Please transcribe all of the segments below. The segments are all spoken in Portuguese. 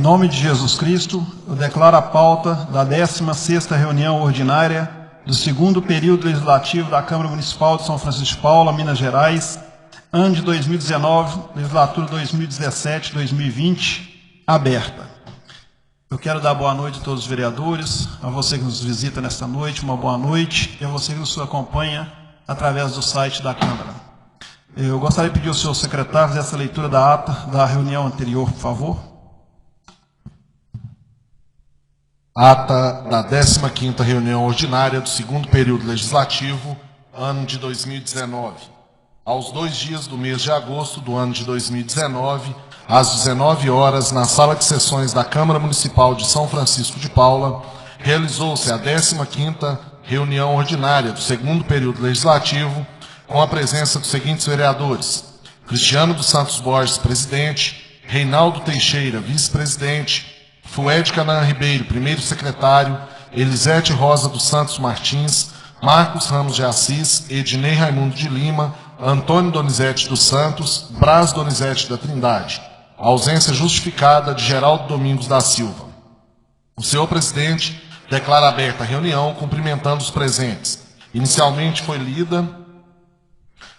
nome de Jesus Cristo, eu declaro a pauta da 16ª reunião ordinária do segundo período legislativo da Câmara Municipal de São Francisco de Paula, Minas Gerais, ano de 2019, legislatura 2017-2020, aberta. Eu quero dar boa noite a todos os vereadores, a você que nos visita nesta noite, uma boa noite, e a você que nos acompanha através do site da Câmara. Eu gostaria de pedir ao senhor secretário fazer essa leitura da ata da reunião anterior, por favor. Ata da 15ª reunião ordinária do segundo período legislativo, ano de 2019. Aos 2 dias do mês de agosto do ano de 2019, às 19 horas, na sala de sessões da Câmara Municipal de São Francisco de Paula, realizou-se a 15ª reunião ordinária do segundo período legislativo, com a presença dos seguintes vereadores: Cristiano dos Santos Borges, presidente; Reinaldo Teixeira, vice-presidente; Fued Canaã Ribeiro, primeiro secretário; Elisete Rosa dos Santos Martins; Marcos Ramos de Assis; Ednei Raimundo de Lima; Antônio Donizete dos Santos; Braz Donizete da Trindade. A ausência justificada de Geraldo Domingos da Silva. O senhor presidente declara aberta a reunião, cumprimentando os presentes. Inicialmente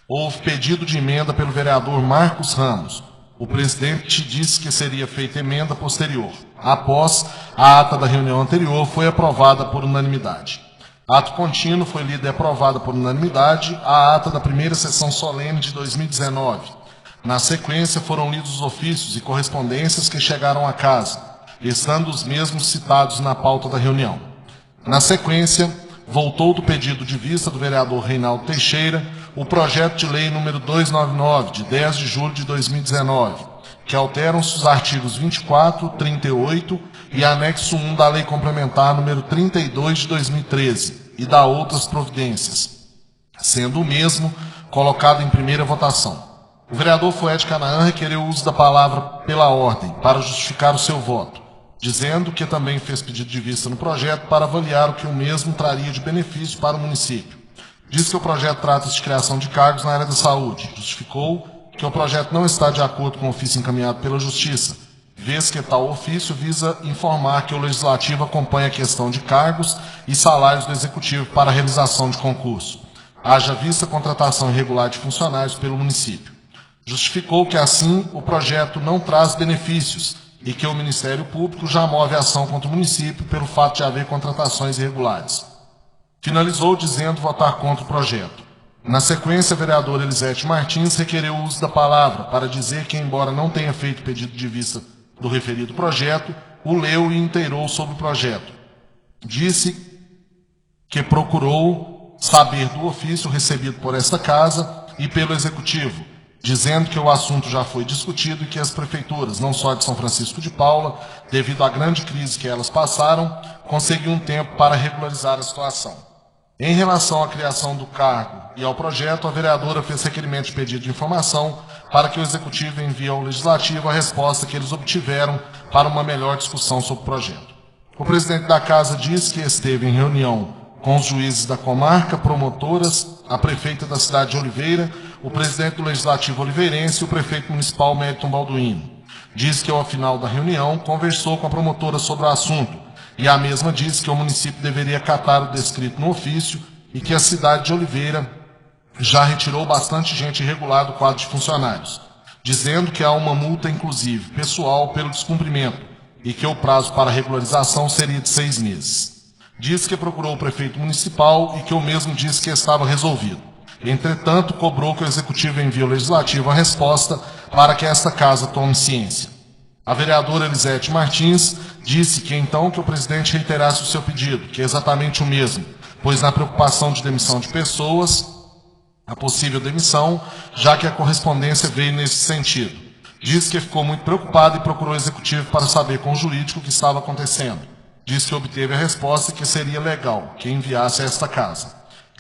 houve pedido de emenda pelo vereador Marcos Ramos. O presidente disse que seria feita emenda posterior. Após a ata da reunião anterior, foi aprovada por unanimidade. Ato contínuo foi lida e aprovada por unanimidade a ata da primeira sessão solene de 2019. Na sequência, foram lidos os ofícios e correspondências que chegaram à casa, estando os mesmos citados na pauta da reunião. Na sequência, voltou do pedido de vista do vereador Reinaldo Teixeira o projeto de lei número 299, de 10 de julho de 2019, que alteram-se os artigos 24, 38 e anexo 1 da Lei Complementar número 32 de 2013 e da outras providências, sendo o mesmo colocado em primeira votação. O vereador Fued Canaã requereu o uso da palavra pela ordem para justificar o seu voto, dizendo que também fez pedido de vista no projeto para avaliar o que o mesmo traria de benefício para o município. Diz que o projeto trata-se de criação de cargos na área da saúde. Justificou que o projeto não está de acordo com o ofício encaminhado pela Justiça, vez que tal ofício visa informar que o Legislativo acompanha a questão de cargos e salários do Executivo para a realização de concurso, haja vista a contratação irregular de funcionários pelo município. Justificou que, assim, o projeto não traz benefícios e que o Ministério Público já move ação contra o município pelo fato de haver contratações irregulares. Finalizou dizendo votar contra o projeto. Na sequência, a vereadora Elisete Martins requereu o uso da palavra para dizer que, embora não tenha feito pedido de vista do referido projeto, o leu e inteirou sobre o projeto. Disse que procurou saber do ofício recebido por esta casa e pelo Executivo, dizendo que o assunto já foi discutido e que as prefeituras, não só de São Francisco de Paula, devido à grande crise que elas passaram, conseguiam um tempo para regularizar a situação. Em relação à criação do cargo e ao projeto, a vereadora fez requerimento de pedido de informação para que o Executivo envie ao Legislativo a resposta que eles obtiveram para uma melhor discussão sobre o projeto. O presidente da Casa disse que esteve em reunião com os juízes da comarca, promotoras, a prefeita da cidade de Oliveira, o presidente do Legislativo oliveirense e o prefeito municipal Meriton Balduino. Diz que, ao final da reunião, conversou com a promotora sobre o assunto, e a mesma disse que o município deveria acatar o descrito no ofício e que a cidade de Oliveira já retirou bastante gente irregular do quadro de funcionários, dizendo que há uma multa, inclusive, pessoal pelo descumprimento e que o prazo para regularização seria de 6 meses. Diz que procurou o prefeito municipal e que o mesmo disse que estava resolvido. Entretanto, cobrou que o Executivo envie ao Legislativo a resposta para que esta casa tome ciência. A vereadora Elisete Martins disse que então que o presidente reiterasse o seu pedido, que é exatamente o mesmo, pois na preocupação de demissão de pessoas, a possível demissão, já que a correspondência veio nesse sentido. Diz que ficou muito preocupado e procurou o Executivo para saber com o jurídico o que estava acontecendo. Diz que obteve a resposta que seria legal que enviasse a esta casa.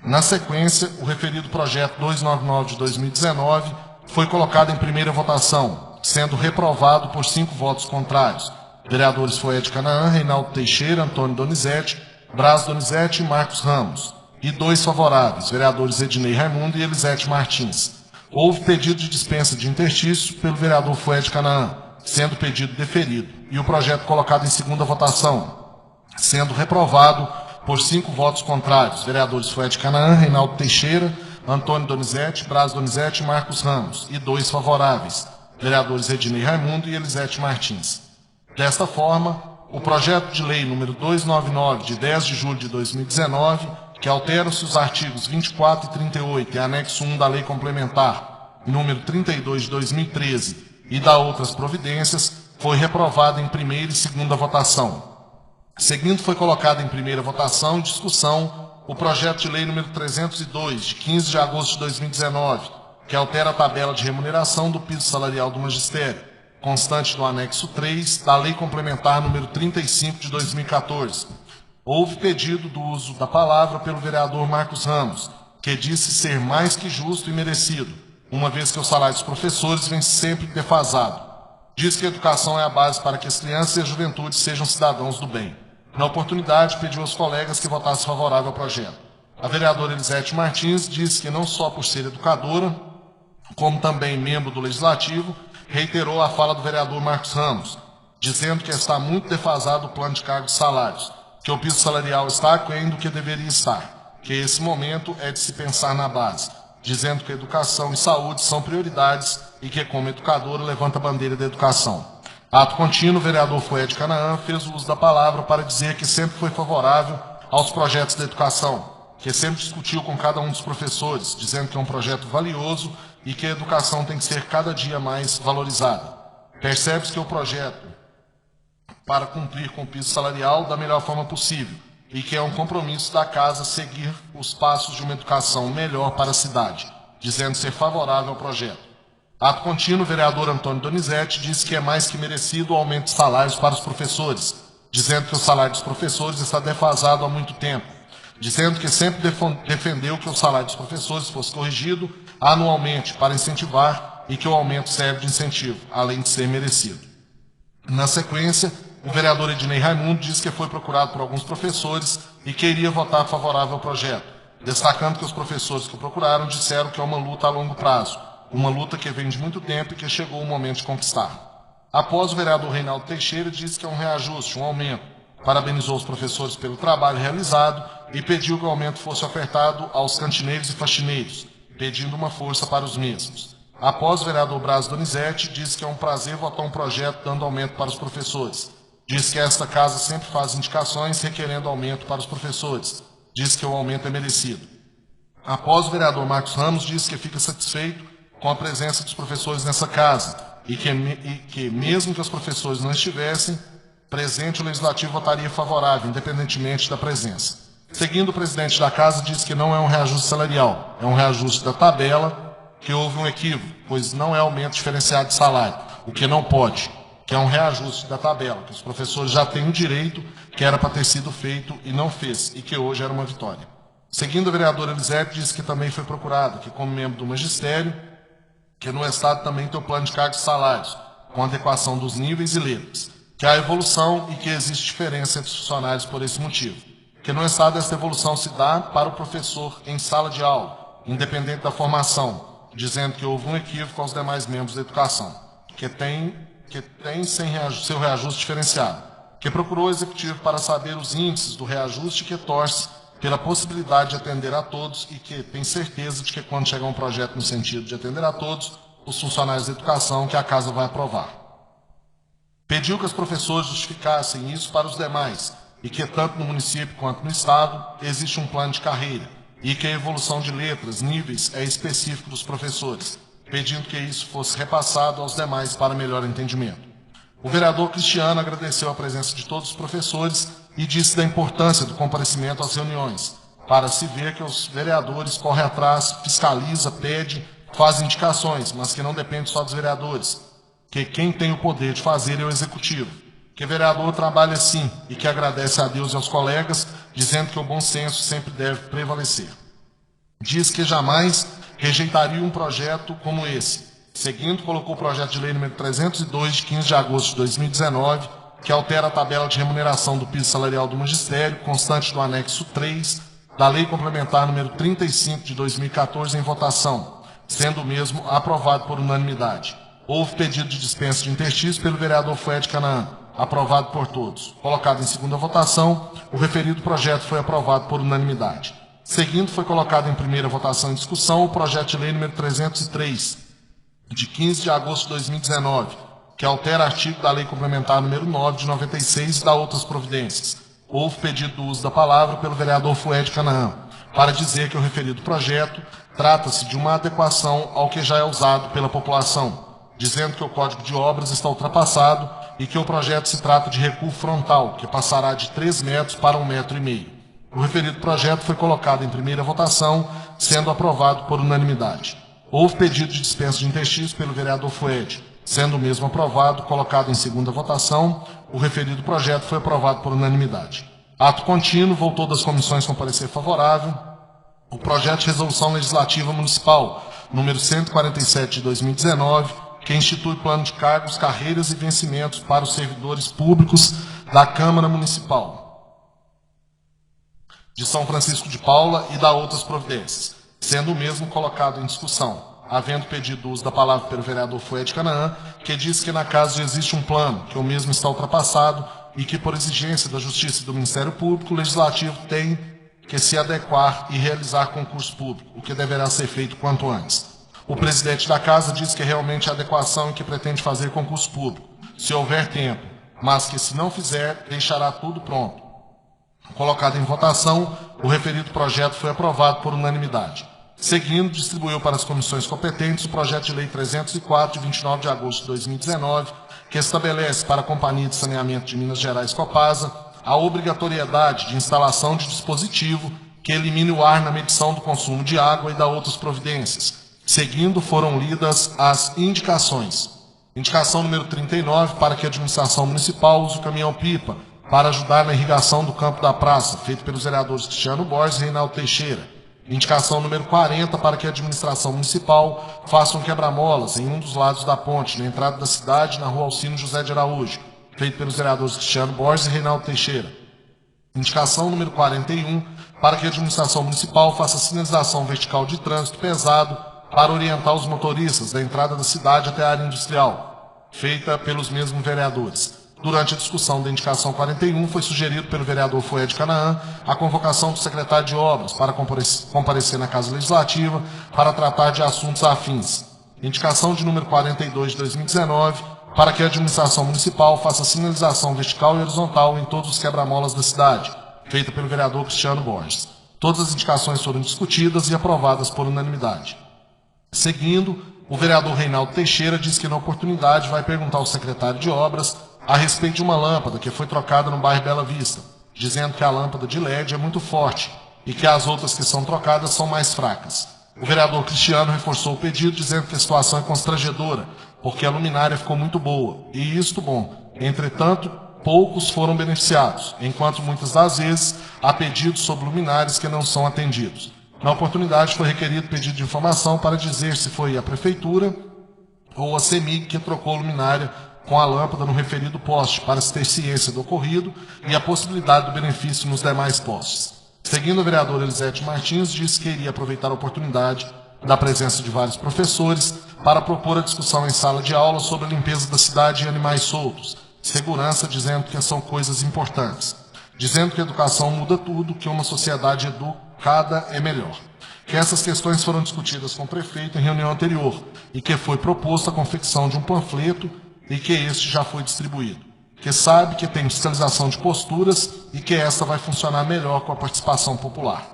Na sequência, o referido projeto 299 de 2019 foi colocado em primeira votação, sendo reprovado por 5 votos contrários. Vereadores Fued Canaã, Reinaldo Teixeira, Antônio Donizete, Braz Donizete e Marcos Ramos. E 2 favoráveis, vereadores Ednei Raimundo e Elisete Martins. Houve pedido de dispensa de interstício pelo vereador Fued Canaã, sendo o pedido deferido, e o projeto colocado em segunda votação, sendo reprovado por 5 votos contrários, vereadores Fuete Canaã, Reinaldo Teixeira, Antônio Donizete, Braz Donizete e Marcos Ramos, e 2 favoráveis, vereadores Ednei Raimundo e Elisete Martins. Desta forma, o projeto de lei número 299, de 10 de julho de 2019, que alteram-se os artigos 24 e 38 e anexo 1 da Lei Complementar número 32 de 2013 e da outras providências, foi reprovado em primeira e segunda votação. Seguindo, foi colocado em primeira votação e discussão o projeto de lei número 302, de 15 de agosto de 2019, que altera a tabela de remuneração do piso salarial do magistério, constante do anexo 3 da Lei Complementar número 35 de 2014. Houve pedido do uso da palavra pelo vereador Marcos Ramos, que disse ser mais que justo e merecido, uma vez que o salário dos professores vem sempre defasado. Diz que a educação é a base para que as crianças e a juventude sejam cidadãos do bem. Na oportunidade, pediu aos colegas que votassem favorável ao projeto. A vereadora Elisete Martins disse que não só por ser educadora, como também membro do Legislativo, reiterou a fala do vereador Marcos Ramos, dizendo que está muito defasado o plano de cargos e salários, que o piso salarial está aquém do que deveria estar, que esse momento é de se pensar na base, dizendo que educação e saúde são prioridades e que, como educadora, levanta a bandeira da educação. Ato contínuo, o vereador Fuete Canaã fez o uso da palavra para dizer que sempre foi favorável aos projetos da educação, que sempre discutiu com cada um dos professores, dizendo que é um projeto valioso e que a educação tem que ser cada dia mais valorizada. Percebe-se que o projeto para cumprir com o piso salarial da melhor forma possível e que é um compromisso da Casa seguir os passos de uma educação melhor para a cidade, dizendo ser favorável ao projeto. Ato contínuo, o vereador Antônio Donizete disse que é mais que merecido o aumento de salários para os professores, dizendo que o salário dos professores está defasado há muito tempo, dizendo que sempre defendeu que o salário dos professores fosse corrigido anualmente para incentivar e que o aumento serve de incentivo, além de ser merecido. Na sequência, o vereador Ednei Raimundo disse que foi procurado por alguns professores e que iria votar favorável ao projeto, destacando que os professores que o procuraram disseram que é uma luta a longo prazo, uma luta que vem de muito tempo e que chegou o momento de conquistar. Após, o vereador Reinaldo Teixeira disse que é um reajuste, um aumento, parabenizou os professores pelo trabalho realizado e pediu que o aumento fosse ofertado aos cantineiros e faxineiros, pedindo uma força para os mesmos. Após, o vereador Braz Donizete disse que é um prazer votar um projeto dando aumento para os professores. Diz que esta casa sempre faz indicações requerendo aumento para os professores. Diz que o aumento é merecido. Após, o vereador Marcos Ramos disse que fica satisfeito com a presença dos professores nessa casa e que mesmo que os professores não estivessem presente, o Legislativo votaria favorável, independentemente da presença. Seguindo, o presidente da Casa disse que não é um reajuste salarial, é um reajuste da tabela, que houve um equívoco, pois não é aumento diferenciado de salário, o que não pode, que é um reajuste da tabela, que os professores já têm o direito, que era para ter sido feito e não fez, e que hoje era uma vitória. Seguindo, a vereadora Elisete disse que também foi procurada, que como membro do magistério, que no Estado também tem o plano de cargos e salários, com adequação dos níveis e letras, que há evolução e que existe diferença entre os funcionários por esse motivo, que no Estado essa evolução se dá para o professor em sala de aula, independente da formação, dizendo que houve um equívoco aos demais membros da educação, que tem seu reajuste diferenciado, que procurou o Executivo para saber os índices do reajuste e que torce pela possibilidade de atender a todos e que tem certeza de que quando chegar um projeto no sentido de atender a todos, os funcionários da educação que a Casa vai aprovar. Pediu que os professores justificassem isso para os demais e que tanto no município quanto no Estado existe um plano de carreira e que a evolução de letras, níveis é específico dos professores, pedindo que isso fosse repassado aos demais para melhor entendimento. O vereador Cristiano agradeceu a presença de todos os professores e disse da importância do comparecimento às reuniões, para se ver que os vereadores correm atrás, fiscaliza, pede, faz indicações, mas que não depende só dos vereadores, que quem tem o poder de fazer é o Executivo, que o vereador trabalha assim e que agradece a Deus e aos colegas, dizendo que o bom senso sempre deve prevalecer. Diz que jamais rejeitaria um projeto como esse. Seguindo, colocou o projeto de lei número 302, de 15 de agosto de 2019, que altera a tabela de remuneração do piso salarial do magistério, constante do anexo 3 da Lei Complementar número 35 de 2014 em votação, sendo o mesmo aprovado por unanimidade. Houve pedido de dispensa de interstício pelo vereador Fued Canaã, aprovado por todos. Colocado em segunda votação, o referido projeto foi aprovado por unanimidade. Seguindo, foi colocado em primeira votação em discussão o projeto de lei número 303, de 15 de agosto de 2019, que altera artigo da Lei Complementar número 9 de 96 e dá outras providências. Houve pedido do uso da palavra pelo vereador Fued Canaã, para dizer que o referido projeto trata-se de uma adequação ao que já é usado pela população, dizendo que o Código de Obras está ultrapassado e que o projeto se trata de recuo frontal, que passará de 3 metros para 1,5 metros. O referido projeto foi colocado em primeira votação, sendo aprovado por unanimidade. Houve pedido de dispensa de interstício pelo vereador Fued. Sendo o mesmo aprovado, colocado em segunda votação, o referido projeto foi aprovado por unanimidade. Ato contínuo, voltou das comissões com parecer favorável o projeto de resolução legislativa municipal, número 147 de 2019, que institui plano de cargos, carreiras e vencimentos para os servidores públicos da Câmara Municipal de São Francisco de Paula e da outras providências, sendo o mesmo colocado em discussão, havendo pedido o uso da palavra pelo vereador Fued Canaã, que diz que na casa já existe um plano, que o mesmo está ultrapassado e que, por exigência da Justiça e do Ministério Público, o Legislativo tem que se adequar e realizar concurso público, o que deverá ser feito quanto antes. O presidente da casa diz que realmente é a adequação e que pretende fazer concurso público, se houver tempo, mas que, se não fizer, deixará tudo pronto. Colocado em votação, o referido projeto foi aprovado por unanimidade. Seguindo, distribuiu para as comissões competentes o projeto de lei 304, de 29 de agosto de 2019, que estabelece para a Companhia de Saneamento de Minas Gerais Copasa a obrigatoriedade de instalação de dispositivo que elimine o ar na medição do consumo de água e dá outras providências. Seguindo, foram lidas as indicações. Indicação número 39, para que a administração municipal use o caminhão-pipa para ajudar na irrigação do campo da praça, feito pelos vereadores Cristiano Borges e Reinaldo Teixeira. Indicação número 40, para que a administração municipal faça um quebra-molas em um dos lados da ponte, na entrada da cidade, na rua Alcino José de Araújo, feito pelos vereadores Cristiano Borges e Reinaldo Teixeira. Indicação número 41, para que a administração municipal faça sinalização vertical de trânsito pesado para orientar os motoristas da entrada da cidade até a área industrial, feita pelos mesmos vereadores. Durante a discussão da indicação 41, foi sugerido pelo vereador Fued Canaã a convocação do secretário de Obras para comparecer na Casa Legislativa para tratar de assuntos afins. Indicação de número 42 de 2019, para que a administração municipal faça sinalização vertical e horizontal em todos os quebra-molas da cidade, feita pelo vereador Cristiano Borges. Todas as indicações foram discutidas e aprovadas por unanimidade. Seguindo, o vereador Reinaldo Teixeira diz que na oportunidade vai perguntar ao secretário de Obras a respeito de uma lâmpada que foi trocada no bairro Bela Vista, dizendo que a lâmpada de LED é muito forte e que as outras que são trocadas são mais fracas. O vereador Cristiano reforçou o pedido, dizendo que a situação é constrangedora, porque a luminária ficou muito boa, e isto bom. Entretanto, poucos foram beneficiados, enquanto muitas das vezes há pedidos sobre luminárias que não são atendidos. Na oportunidade, foi requerido pedido de informação para dizer se foi a Prefeitura ou a CEMIG que trocou a luminária com a lâmpada no referido poste, para se ter ciência do ocorrido e a possibilidade do benefício nos demais postes. Seguindo, o vereador Elisete Martins disse que iria aproveitar a oportunidade da presença de vários professores para propor a discussão em sala de aula sobre a limpeza da cidade e animais soltos, segurança, dizendo que são coisas importantes, dizendo que a educação muda tudo, que uma sociedade educada é melhor. Que essas questões foram discutidas com o prefeito em reunião anterior e que foi proposta a confecção de um panfleto e que este já foi distribuído. Que sabe que tem fiscalização de posturas e que esta vai funcionar melhor com a participação popular.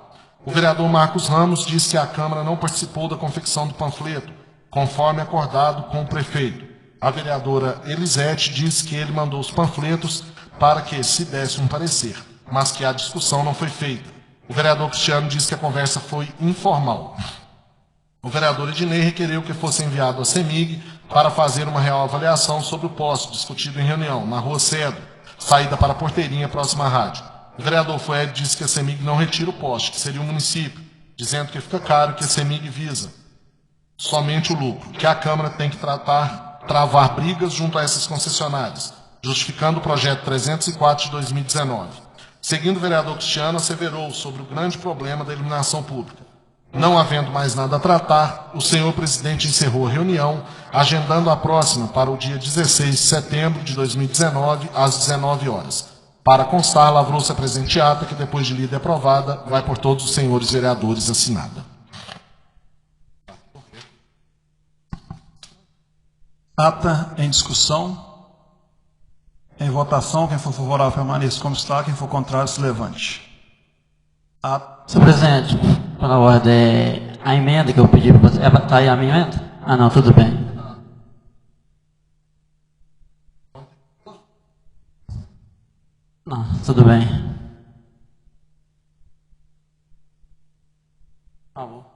O vereador Marcos Ramos disse que a Câmara não participou da confecção do panfleto, conforme acordado com o prefeito. A vereadora Elisete disse que ele mandou os panfletos para que se desse um parecer, mas que a discussão não foi feita. O vereador Cristiano disse que a conversa foi informal. O vereador Ednei requeriu que fosse enviado à CEMIG para fazer uma real avaliação sobre o poste discutido em reunião, na Rua Cedro, saída para a Porteirinha, próxima à rádio. O vereador Fued disse que a CEMIG não retira o poste, que seria o município, dizendo que fica caro, que a CEMIG visa somente o lucro, que a Câmara tem que travar brigas junto a essas concessionárias, justificando o projeto 304 de 2019. Seguindo, o vereador Cristiano asseverou sobre o grande problema da iluminação pública. Não havendo mais nada a tratar, o senhor presidente encerrou a reunião, agendando a próxima para o dia 16 de setembro de 2019, às 19 horas. Para constar, lavrou-se a presente ata, que depois de lida e aprovada, vai por todos os senhores vereadores assinada. Ata em discussão. Em votação, quem for favorável permaneça como está, quem for contrário se levante. Senhor presidente, pela ordem, a emenda que eu pedi para você. Está aí a minha emenda? Ah, não, tudo bem. Não, tudo bem. Tá bom.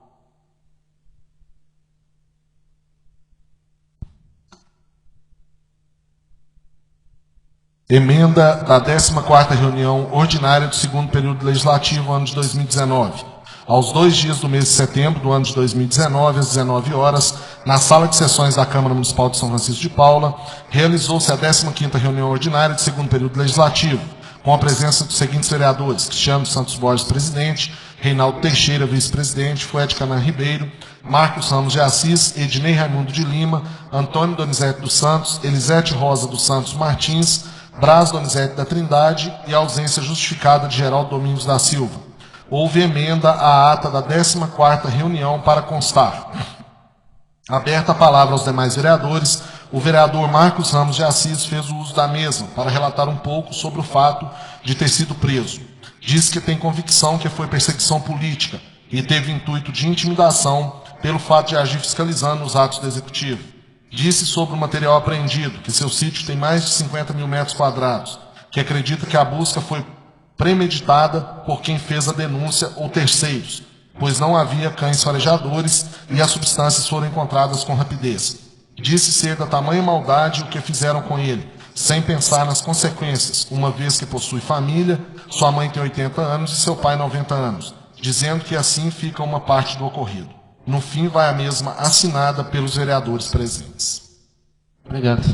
Emenda da 14ª reunião ordinária do segundo período legislativo, ano de 2019. Aos 2 dias do mês de setembro do ano de 2019, às 19 horas, na sala de sessões da Câmara Municipal de São Francisco de Paula, realizou-se a 15ª reunião ordinária do segundo período legislativo, com a presença dos seguintes vereadores: Cristiano Santos Borges, presidente; Reinaldo Teixeira, vice-presidente; Fuete Canan Ribeiro; Marcos Ramos de Assis; Ednei Raimundo de Lima; Antônio Donizete dos Santos; Elisete Rosa dos Santos Martins; Braz Donizete da Trindade e a ausência justificada de Geraldo Domingos da Silva. Houve emenda à ata da 14ª reunião para constar. Aberta a palavra aos demais vereadores, o vereador Marcos Ramos de Assis fez o uso da mesma para relatar um pouco sobre o fato de ter sido preso. Diz que tem convicção que foi perseguição política e teve intuito de intimidação pelo fato de agir fiscalizando os atos do Executivo. Disse sobre o material apreendido que seu sítio tem mais de 50 mil metros quadrados, que acredita que a busca foi premeditada por quem fez a denúncia ou terceiros, pois não havia cães farejadores e as substâncias foram encontradas com rapidez. Disse ser da tamanha maldade o que fizeram com ele, sem pensar nas consequências, uma vez que possui família, sua mãe tem 80 anos e seu pai 90 anos, dizendo que assim fica uma parte do ocorrido. No fim, vai a mesma assinada pelos vereadores presentes. Obrigado.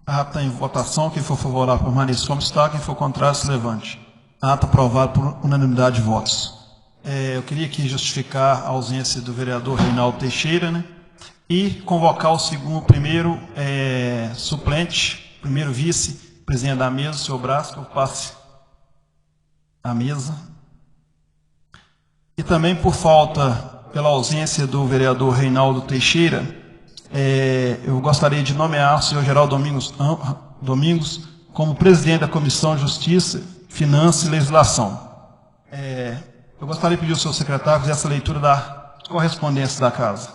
Ata em votação. Quem for favorável permaneça como está. Quem for contrário se levante. Ata aprovada por unanimidade de votos. Eu queria aqui justificar a ausência do vereador Reinaldo Teixeira, né? E convocar o primeiro suplente, primeiro vice-presidente da mesa, o senhor Brás, que eu passe a mesa. E também por falta, pela ausência do vereador Reinaldo Teixeira, eu gostaria de nomear o senhor Geraldo Domingos como presidente da Comissão de Justiça, Finanças e Legislação. Eu gostaria de pedir ao senhor secretário fazer essa leitura da correspondência da casa.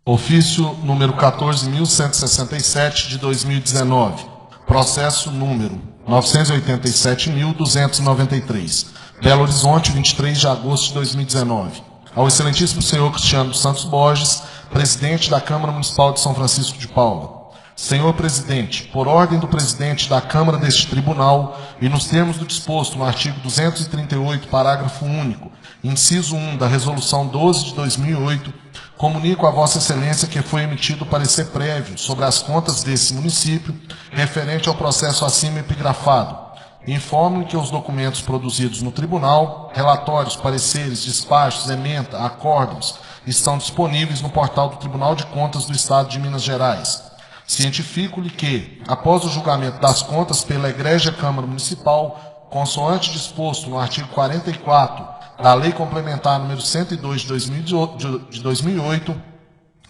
Ofício número 14.167 de 2019. Processo número 987.293. Belo Horizonte, 23 de agosto de 2019. Ao excelentíssimo senhor Cristiano Santos Borges, presidente da Câmara Municipal de São Francisco de Paula. Senhor presidente, por ordem do presidente da Câmara deste tribunal e nos termos do disposto no artigo 238, parágrafo único, inciso 1 da Resolução 12 de 2008, comunico a Vossa Excelência que foi emitido parecer prévio sobre as contas desse município, referente ao processo acima epigrafado. Informo que os documentos produzidos no tribunal, relatórios, pareceres, despachos, ementa, acórdãos, estão disponíveis no portal do Tribunal de Contas do Estado de Minas Gerais. Cientifico-lhe que, após o julgamento das contas pela Egrégia Câmara Municipal, consoante disposto no artigo 44 da Lei Complementar número 102 de 2008,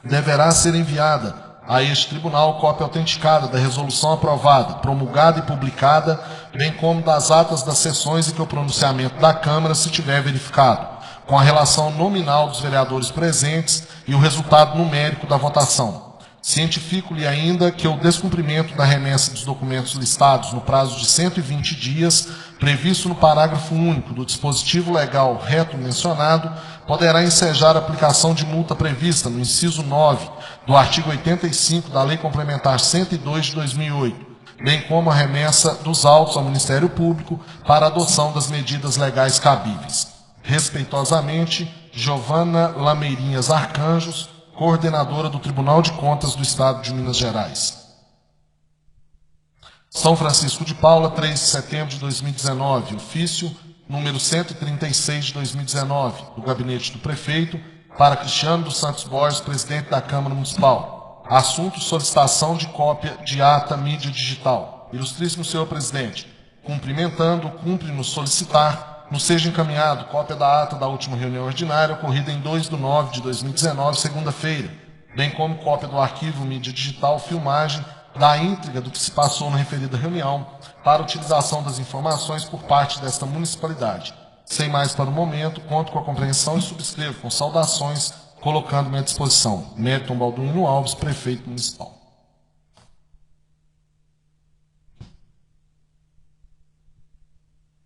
deverá ser enviada a este tribunal cópia autenticada da resolução aprovada, promulgada e publicada, bem como das atas das sessões em que o pronunciamento da Câmara se tiver verificado, com a relação nominal dos vereadores presentes e o resultado numérico da votação. Cientifico-lhe ainda que o descumprimento da remessa dos documentos listados no prazo de 120 dias, previsto no parágrafo único do dispositivo legal reto mencionado, poderá ensejar a aplicação de multa prevista no inciso 9 do artigo 85 da Lei Complementar 102 de 2008, bem como a remessa dos autos ao Ministério Público para a adoção das medidas legais cabíveis. Respeitosamente, Giovana Lameirinhas Arcanjos, coordenadora do Tribunal de Contas do Estado de Minas Gerais. São Francisco de Paula, 3 de setembro de 2019. Ofício número 136 de 2019, do gabinete do prefeito, para Cristiano dos Santos Borges, presidente da Câmara Municipal. Assunto: solicitação de cópia de ata mídia digital. Ilustríssimo senhor presidente, cumprimentando, cumpre-nos solicitar, nos seja encaminhado cópia da ata da última reunião ordinária, ocorrida em 2/9/2019, segunda-feira, bem como cópia do arquivo mídia digital, filmagem da íntegra do que se passou na referida reunião, para utilização das informações por parte desta municipalidade. Sem mais para o momento, conto com a compreensão e subscrevo com saudações, colocando-me à disposição. Mériton Balduino Alves, prefeito municipal.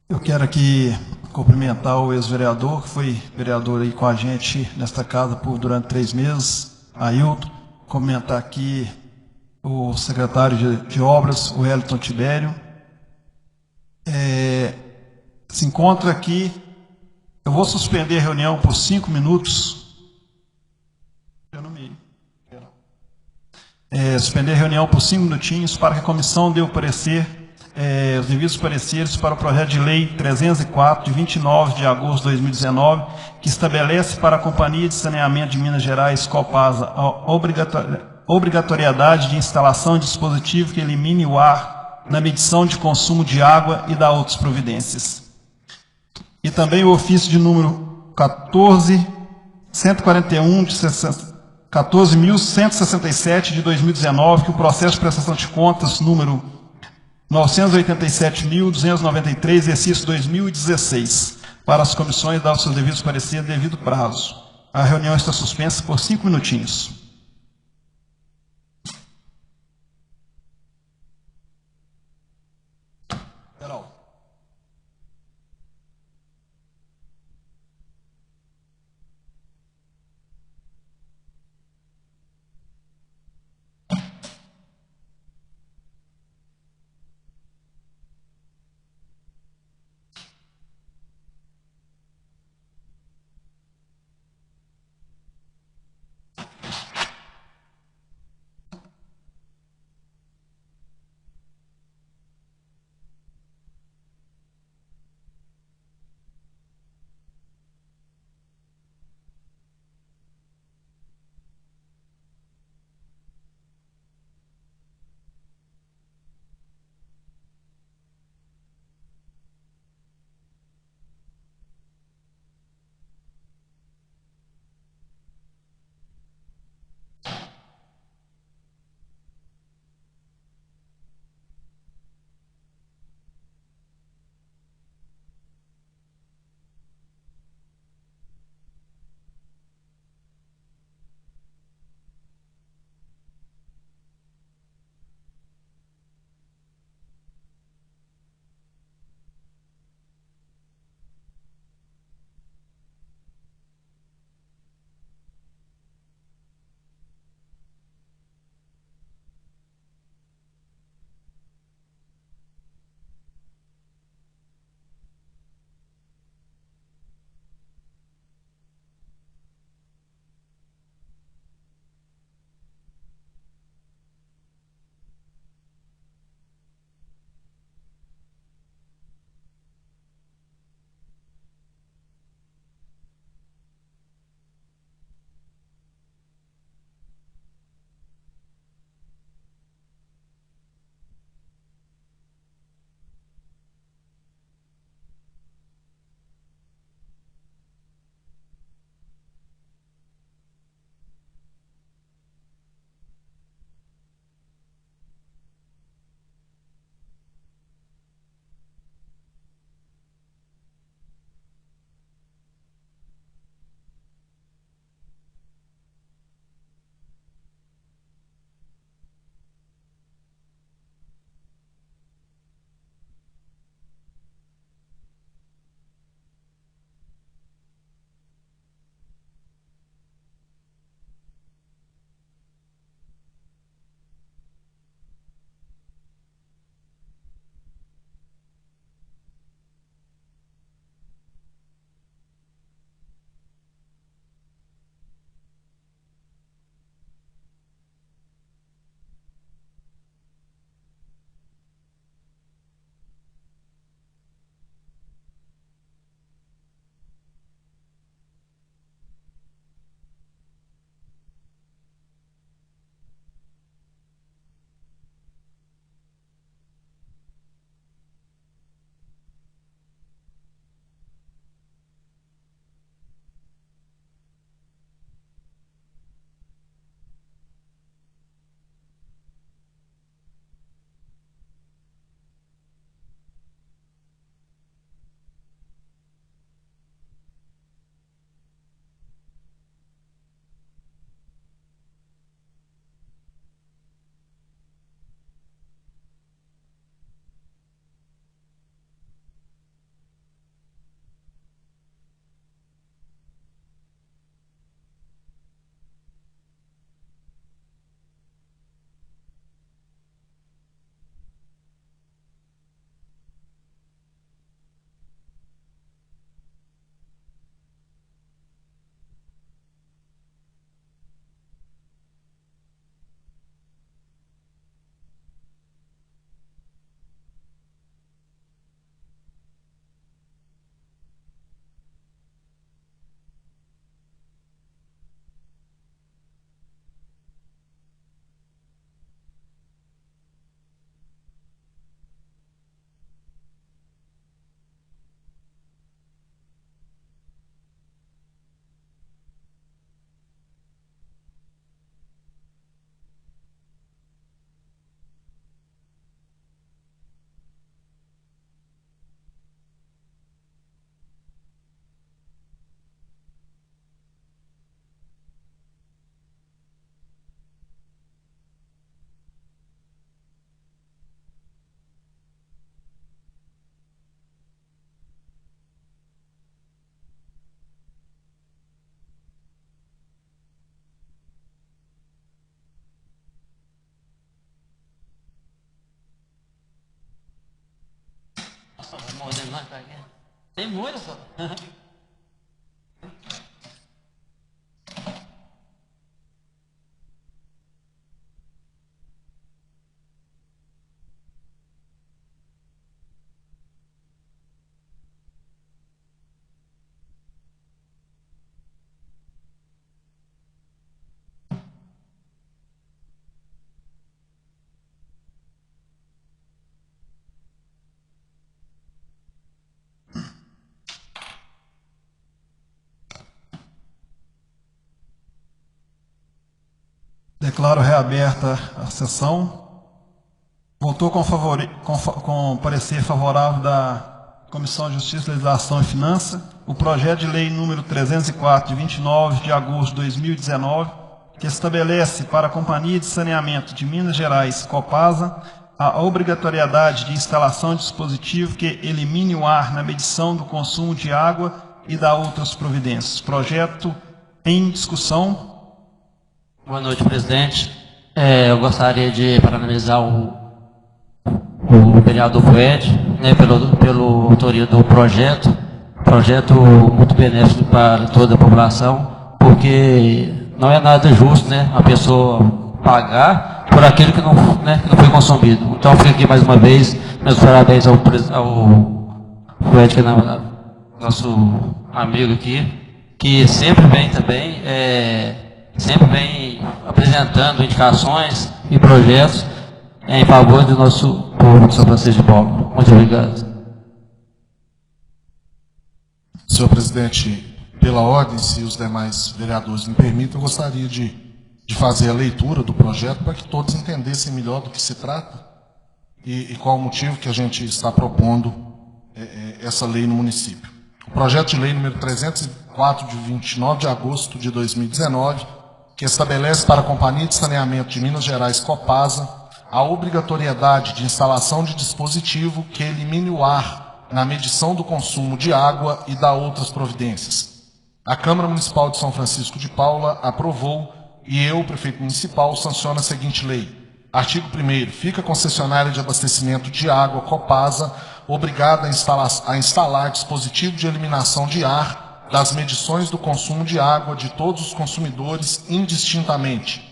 Eu quero aqui cumprimentar o ex-vereador, que foi vereador aí com a gente nesta casa durante 3 meses, Ailton. Cumprimentar aqui o secretário de Obras, o Wellington Tibério. Se encontra aqui. Eu vou suspender a reunião por 5 minutos. Suspender a reunião por 5 minutinhos para que a comissão dê o parecer, os devidos pareceres para o projeto de lei 304, de 29 de agosto de 2019, que estabelece para a Companhia de Saneamento de Minas Gerais, Copasa, a obrigatoriedade de instalação de dispositivo que elimine o ar na medição de consumo de água e da outras providências. E também o ofício de número 14.141 de 14.167 de 2019, que o processo de prestação de contas número 987.293, exercício 2016, para as comissões dar os seus devidos pareceres devido prazo. A reunião está suspensa por 5 minutinhos. Tem muita só. Declaro reaberta a sessão. Votou com parecer favorável da Comissão de Justiça, Legislação e Finanças o projeto de lei número 304, de 29 de agosto de 2019, que estabelece para a Companhia de Saneamento de Minas Gerais, Copasa, a obrigatoriedade de instalação de dispositivo que elimine o ar na medição do consumo de água e da outras providências. Projeto em discussão. Boa noite, presidente. Eu gostaria de parabenizar o vereador Fued, né, pela autoria do projeto muito benéfico para toda a população, porque não é nada justo, né, a pessoa pagar por aquilo que não foi consumido. Então, fico aqui mais uma vez, meus parabéns ao Fued, que é nosso amigo aqui, que sempre vem também, sempre vem apresentando indicações e projetos em favor do nosso povo de São Francisco de Paula. Muito obrigado. Senhor presidente, pela ordem, se os demais vereadores me permitem, eu gostaria de fazer a leitura do projeto para que todos entendessem melhor do que se trata e qual o motivo que a gente está propondo essa lei no município. O projeto de lei número 304, de 29 de agosto de 2019, que estabelece para a Companhia de Saneamento de Minas Gerais, Copasa, a obrigatoriedade de instalação de dispositivo que elimine o ar na medição do consumo de água e da outras providências. A Câmara Municipal de São Francisco de Paula aprovou e eu, prefeito municipal, sanciono a seguinte lei. Artigo 1º. Fica a concessionária de abastecimento de água, Copasa, obrigada a instalar dispositivo de eliminação de ar das medições do consumo de água de todos os consumidores indistintamente.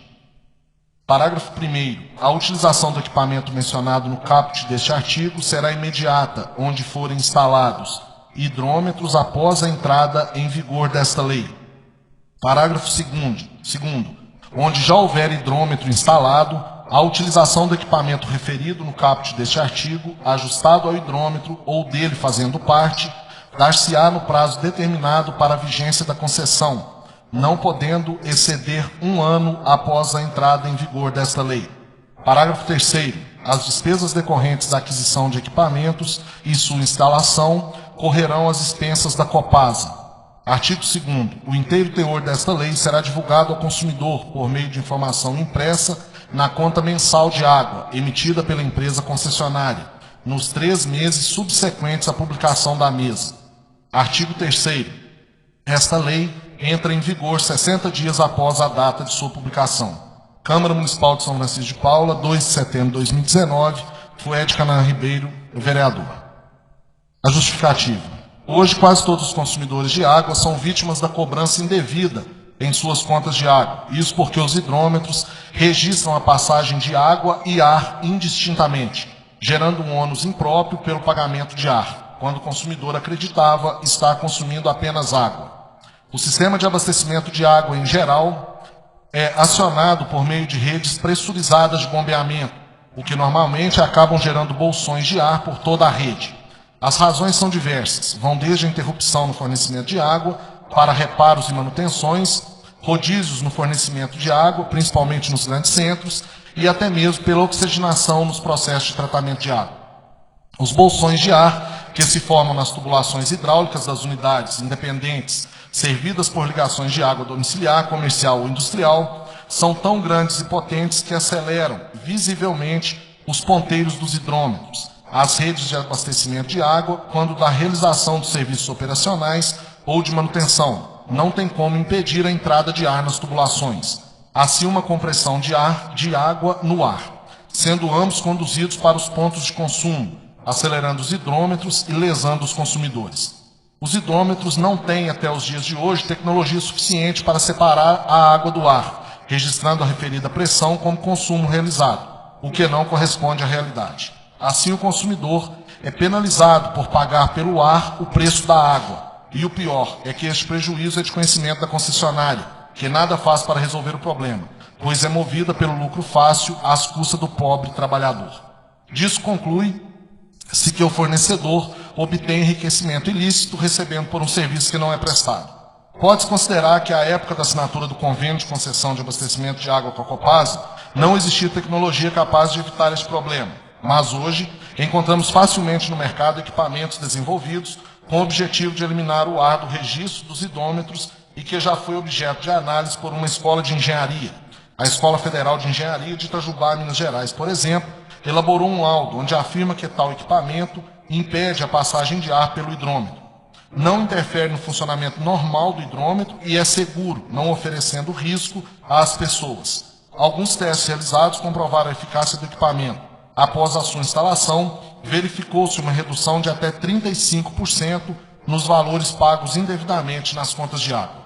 Parágrafo 1º. A utilização do equipamento mencionado no caput deste artigo será imediata, onde forem instalados hidrômetros após a entrada em vigor desta lei. Parágrafo 2º. Onde já houver hidrômetro instalado, a utilização do equipamento referido no caput deste artigo, ajustado ao hidrômetro ou dele fazendo parte, dar-se-á no prazo determinado para a vigência da concessão, não podendo exceder 1 ano após a entrada em vigor desta lei. Parágrafo 3º. As despesas decorrentes da aquisição de equipamentos e sua instalação correrão às expensas da Copasa. Artigo 2º. O inteiro teor desta lei será divulgado ao consumidor por meio de informação impressa na conta mensal de água, emitida pela empresa concessionária, nos 3 meses subsequentes à publicação da mesma. Artigo 3º. Esta lei entra em vigor 60 dias após a data de sua publicação. Câmara Municipal de São Francisco de Paula, 2 de setembro de 2019, Fued Canan Ribeiro, vereador. A justificativa. Hoje, quase todos os consumidores de água são vítimas da cobrança indevida em suas contas de água. Isso porque os hidrômetros registram a passagem de água e ar indistintamente, gerando um ônus impróprio pelo pagamento de ar, quando o consumidor acreditava estar consumindo apenas água. O sistema de abastecimento de água, em geral, é acionado por meio de redes pressurizadas de bombeamento, o que normalmente acabam gerando bolsões de ar por toda a rede. As razões são diversas, vão desde a interrupção no fornecimento de água, para reparos e manutenções, rodízios no fornecimento de água, principalmente nos grandes centros, e até mesmo pela oxigenação nos processos de tratamento de água. Os bolsões de ar, que se formam nas tubulações hidráulicas das unidades independentes, servidas por ligações de água domiciliar, comercial ou industrial, são tão grandes e potentes que aceleram visivelmente os ponteiros dos hidrômetros, as redes de abastecimento de água, quando da realização dos serviços operacionais ou de manutenção. Não tem como impedir a entrada de ar nas tubulações. Assim, uma compressão de água no ar, sendo ambos conduzidos para os pontos de consumo, acelerando os hidrômetros e lesando os consumidores. Os hidrômetros não têm, até os dias de hoje, tecnologia suficiente para separar a água do ar, registrando a referida pressão como consumo realizado, o que não corresponde à realidade. Assim, o consumidor é penalizado por pagar pelo ar o preço da água. E o pior é que este prejuízo é de conhecimento da concessionária, que nada faz para resolver o problema, pois é movida pelo lucro fácil às custas do pobre trabalhador. Disso conclui-se que o fornecedor obtém enriquecimento ilícito recebendo por um serviço que não é prestado. Pode-se considerar que, à época da assinatura do convênio de concessão de abastecimento de água com a Copasa, não existia tecnologia capaz de evitar esse problema, mas hoje encontramos facilmente no mercado equipamentos desenvolvidos com o objetivo de eliminar o ar do registro dos hidrômetros e que já foi objeto de análise por uma escola de engenharia. A Escola Federal de Engenharia de Itajubá, Minas Gerais, por exemplo, elaborou um laudo onde afirma que tal equipamento impede a passagem de ar pelo hidrômetro. Não interfere no funcionamento normal do hidrômetro e é seguro, não oferecendo risco às pessoas. Alguns testes realizados comprovaram a eficácia do equipamento. Após a sua instalação, verificou-se uma redução de até 35% nos valores pagos indevidamente nas contas de água.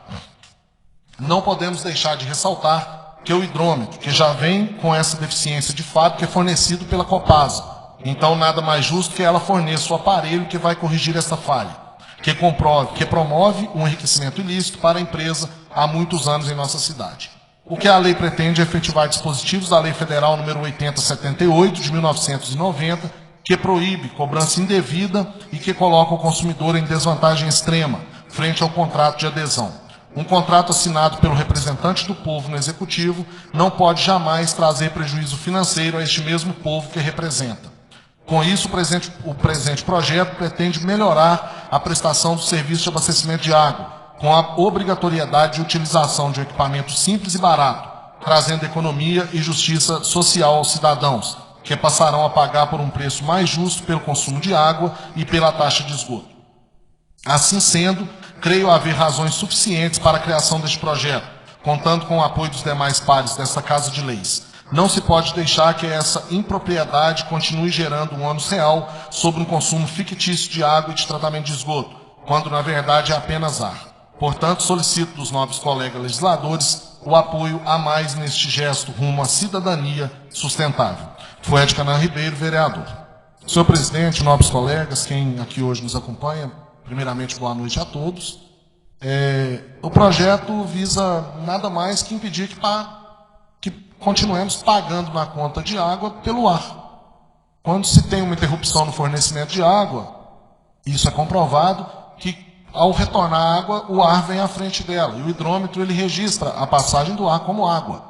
Não podemos deixar de ressaltar que o hidrômetro, que já vem com essa deficiência de fábrica, é fornecido pela Copasa. Então, nada mais justo que ela forneça o aparelho que vai corrigir essa falha, que promove um enriquecimento ilícito para a empresa há muitos anos em nossa cidade. O que a lei pretende é efetivar dispositivos da Lei Federal nº 8078, de 1990, que proíbe cobrança indevida e que coloca o consumidor em desvantagem extrema frente ao contrato de adesão. Um contrato assinado pelo representante do povo no Executivo não pode jamais trazer prejuízo financeiro a este mesmo povo que representa. Com isso, o presente projeto pretende melhorar a prestação do serviço de abastecimento de água, com a obrigatoriedade de utilização de um equipamento simples e barato, trazendo economia e justiça social aos cidadãos, que passarão a pagar por um preço mais justo pelo consumo de água e pela taxa de esgoto. Assim sendo, creio haver razões suficientes para a criação deste projeto, contando com o apoio dos demais pares desta Casa de Leis. Não se pode deixar que essa impropriedade continue gerando um ônus real sobre um consumo fictício de água e de tratamento de esgoto, quando na verdade é apenas ar. Portanto, solicito dos nobres colegas legisladores o apoio a mais neste gesto rumo à cidadania sustentável. Fued Canan Ribeiro, vereador. Senhor presidente, nobres colegas, quem aqui hoje nos acompanha, primeiramente, boa noite a todos. O projeto visa nada mais que impedir que continuemos pagando na conta de água pelo ar. Quando se tem uma interrupção no fornecimento de água, isso é comprovado que ao retornar a água, o ar vem à frente dela. E o hidrômetro ele registra a passagem do ar como água.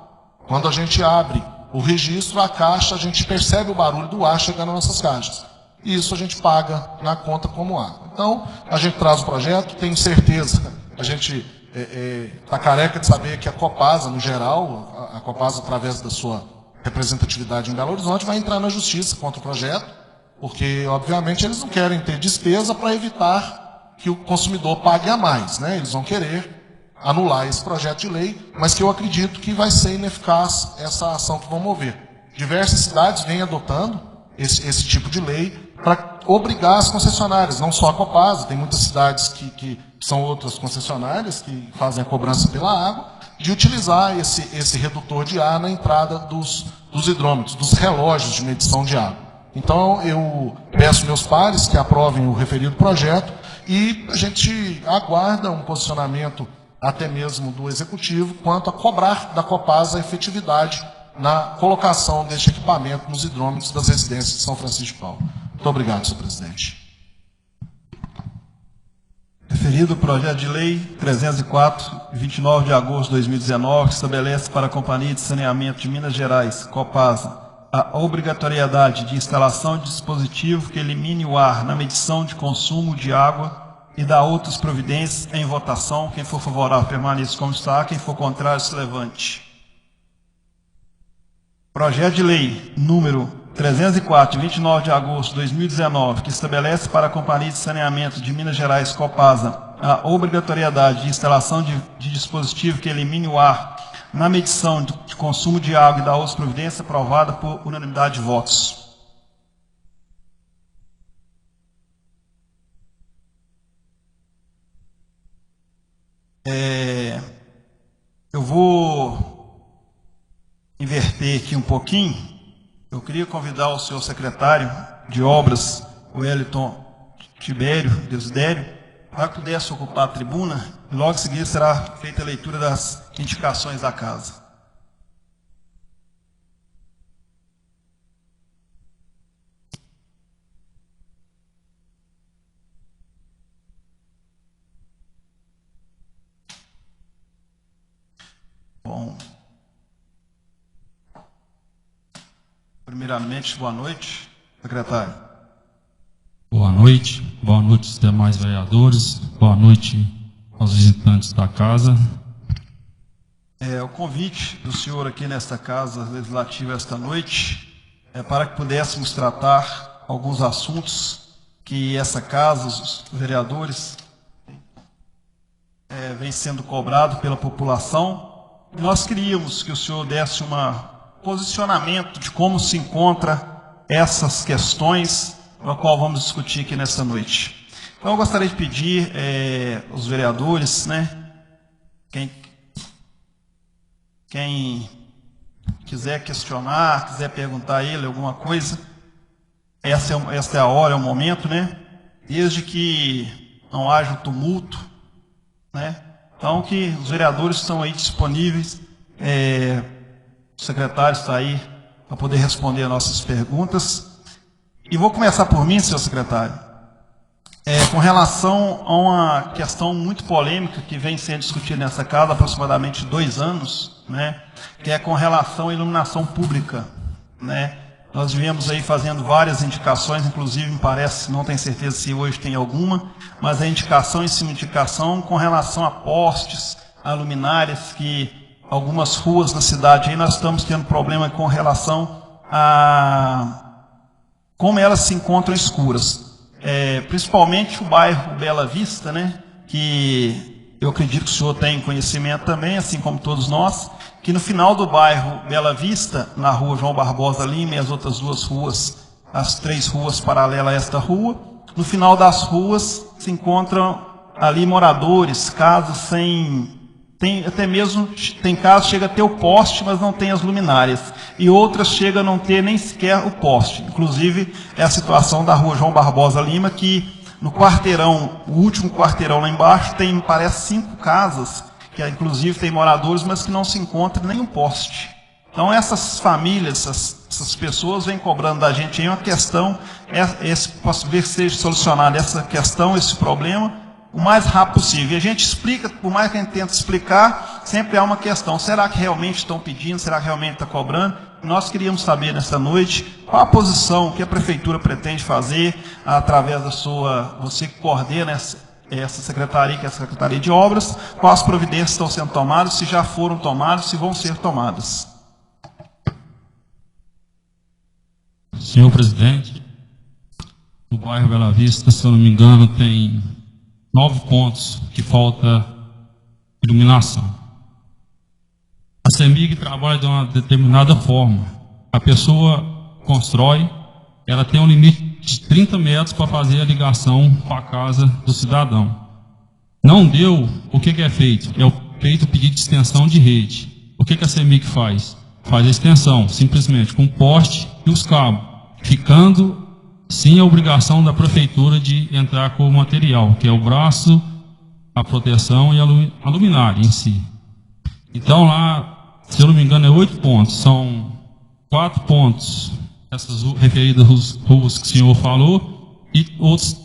Quando a gente abre o registro, a caixa, a gente percebe o barulho do ar chegando nas nossas caixas. E isso a gente paga na conta como água. Então, a gente traz o projeto, tenho certeza, a gente está careca de saber que a Copasa, no geral, a Copasa, através da sua representatividade em Belo Horizonte, vai entrar na justiça contra o projeto, porque, obviamente, eles não querem ter despesa para evitar que o consumidor pague a mais, né? Eles vão querer anular esse projeto de lei, mas que eu acredito que vai ser ineficaz essa ação que vão mover. Diversas cidades vêm adotando esse tipo de lei para obrigar as concessionárias, não só a Copasa, tem muitas cidades que são outras concessionárias que fazem a cobrança pela água, de utilizar esse redutor de ar na entrada dos hidrômetros, dos relógios de medição de água. Então, eu peço meus pares que aprovem o referido projeto e a gente aguarda um posicionamento até mesmo do Executivo quanto a cobrar da Copasa a efetividade na colocação deste equipamento nos hidrômetros das residências de São Francisco de Paula. Muito obrigado, senhor presidente. Referido o projeto de lei 304, 29 de agosto de 2019, que estabelece para a Companhia de Saneamento de Minas Gerais, Copasa, a obrigatoriedade de instalação de dispositivo que elimine o ar na medição de consumo de água e dá outras providências em votação. Quem for favorável permaneça como está, quem for contrário se levante. Projeto de lei número 304, 29 de agosto de 2019, que estabelece para a Companhia de Saneamento de Minas Gerais, Copasa, a obrigatoriedade de instalação de dispositivo que elimine o ar na medição de consumo de água e da outra providência, aprovada por unanimidade de votos. Eu vou inverter aqui um pouquinho. Eu queria convidar o senhor secretário de Obras, o Wellington Tibério Desidério, para que pudesse ocupar a tribuna, e logo em seguida será feita a leitura das indicações da casa. Bom, primeiramente, boa noite, secretário. Boa noite aos demais vereadores, boa noite aos visitantes da casa. O convite do senhor aqui nesta casa legislativa esta noite é para que pudéssemos tratar alguns assuntos que essa casa, os vereadores, vem sendo cobrado pela população. Nós queríamos que o senhor desse um posicionamento de como se encontra essas questões, a qual vamos discutir aqui nesta noite. Então, eu gostaria de pedir aos vereadores, né, quem quiser questionar, quiser perguntar a ele alguma coisa, essa é a hora, é o momento, né, desde que não haja um tumulto, né. Então, que os vereadores estão aí disponíveis, o secretário está aí para poder responder as nossas perguntas. E vou começar por mim, senhor secretário, com relação a uma questão muito polêmica que vem sendo discutida nessa casa há aproximadamente 2 anos, né, que é com relação à iluminação pública, né. Nós viemos aí fazendo várias indicações, inclusive me parece, não tenho certeza se hoje tem alguma, mas a indicação em cima de indicação com relação a postes, a luminárias, que algumas ruas na cidade aí nós estamos tendo problema com relação a como elas se encontram escuras. Principalmente o bairro Bela Vista, né, que eu acredito que o senhor tem conhecimento também, assim como todos nós, que no final do bairro Bela Vista, na rua João Barbosa Lima e as outras 2 ruas, as 3 ruas paralelas a esta rua, no final das ruas se encontram ali moradores, casas sem... até mesmo tem casas que chega a ter o poste, mas não tem as luminárias. E outras chegam a não ter nem sequer o poste. Inclusive, é a situação da rua João Barbosa Lima, que no quarteirão, o último quarteirão lá embaixo, tem, parece, 5 casas, que inclusive tem moradores, mas que não se encontra nem um poste. Então, essas famílias, essas pessoas vêm cobrando da gente aí uma questão, posso ver que seja solucionada essa questão, esse problema, o mais rápido possível. E a gente explica, por mais que a gente tente explicar, sempre há uma questão. Será que realmente estão pedindo? Será que realmente está cobrando? Nós queríamos saber nesta noite qual a posição que a Prefeitura pretende fazer através da sua... Você que coordena essa secretaria, que é a Secretaria de Obras, quais providências estão sendo tomadas, se já foram tomadas, se vão ser tomadas. Senhor presidente, no bairro Bela Vista, se eu não me engano, tem 9 pontos que falta iluminação. A CEMIG trabalha de uma determinada forma. A pessoa constrói, ela tem um limite de 30 metros para fazer a ligação com a casa do cidadão. Não deu, o que é feito? É feito o pedido de extensão de rede. O que a CEMIG faz? Faz a extensão, simplesmente, com o poste e os cabos, ficando sim a obrigação da prefeitura de entrar com o material, que é o braço, a proteção e a luminária em si. Então lá, se eu não me engano, é 8 pontos, são 4 pontos, essas referidas às ruas que o senhor falou, e outros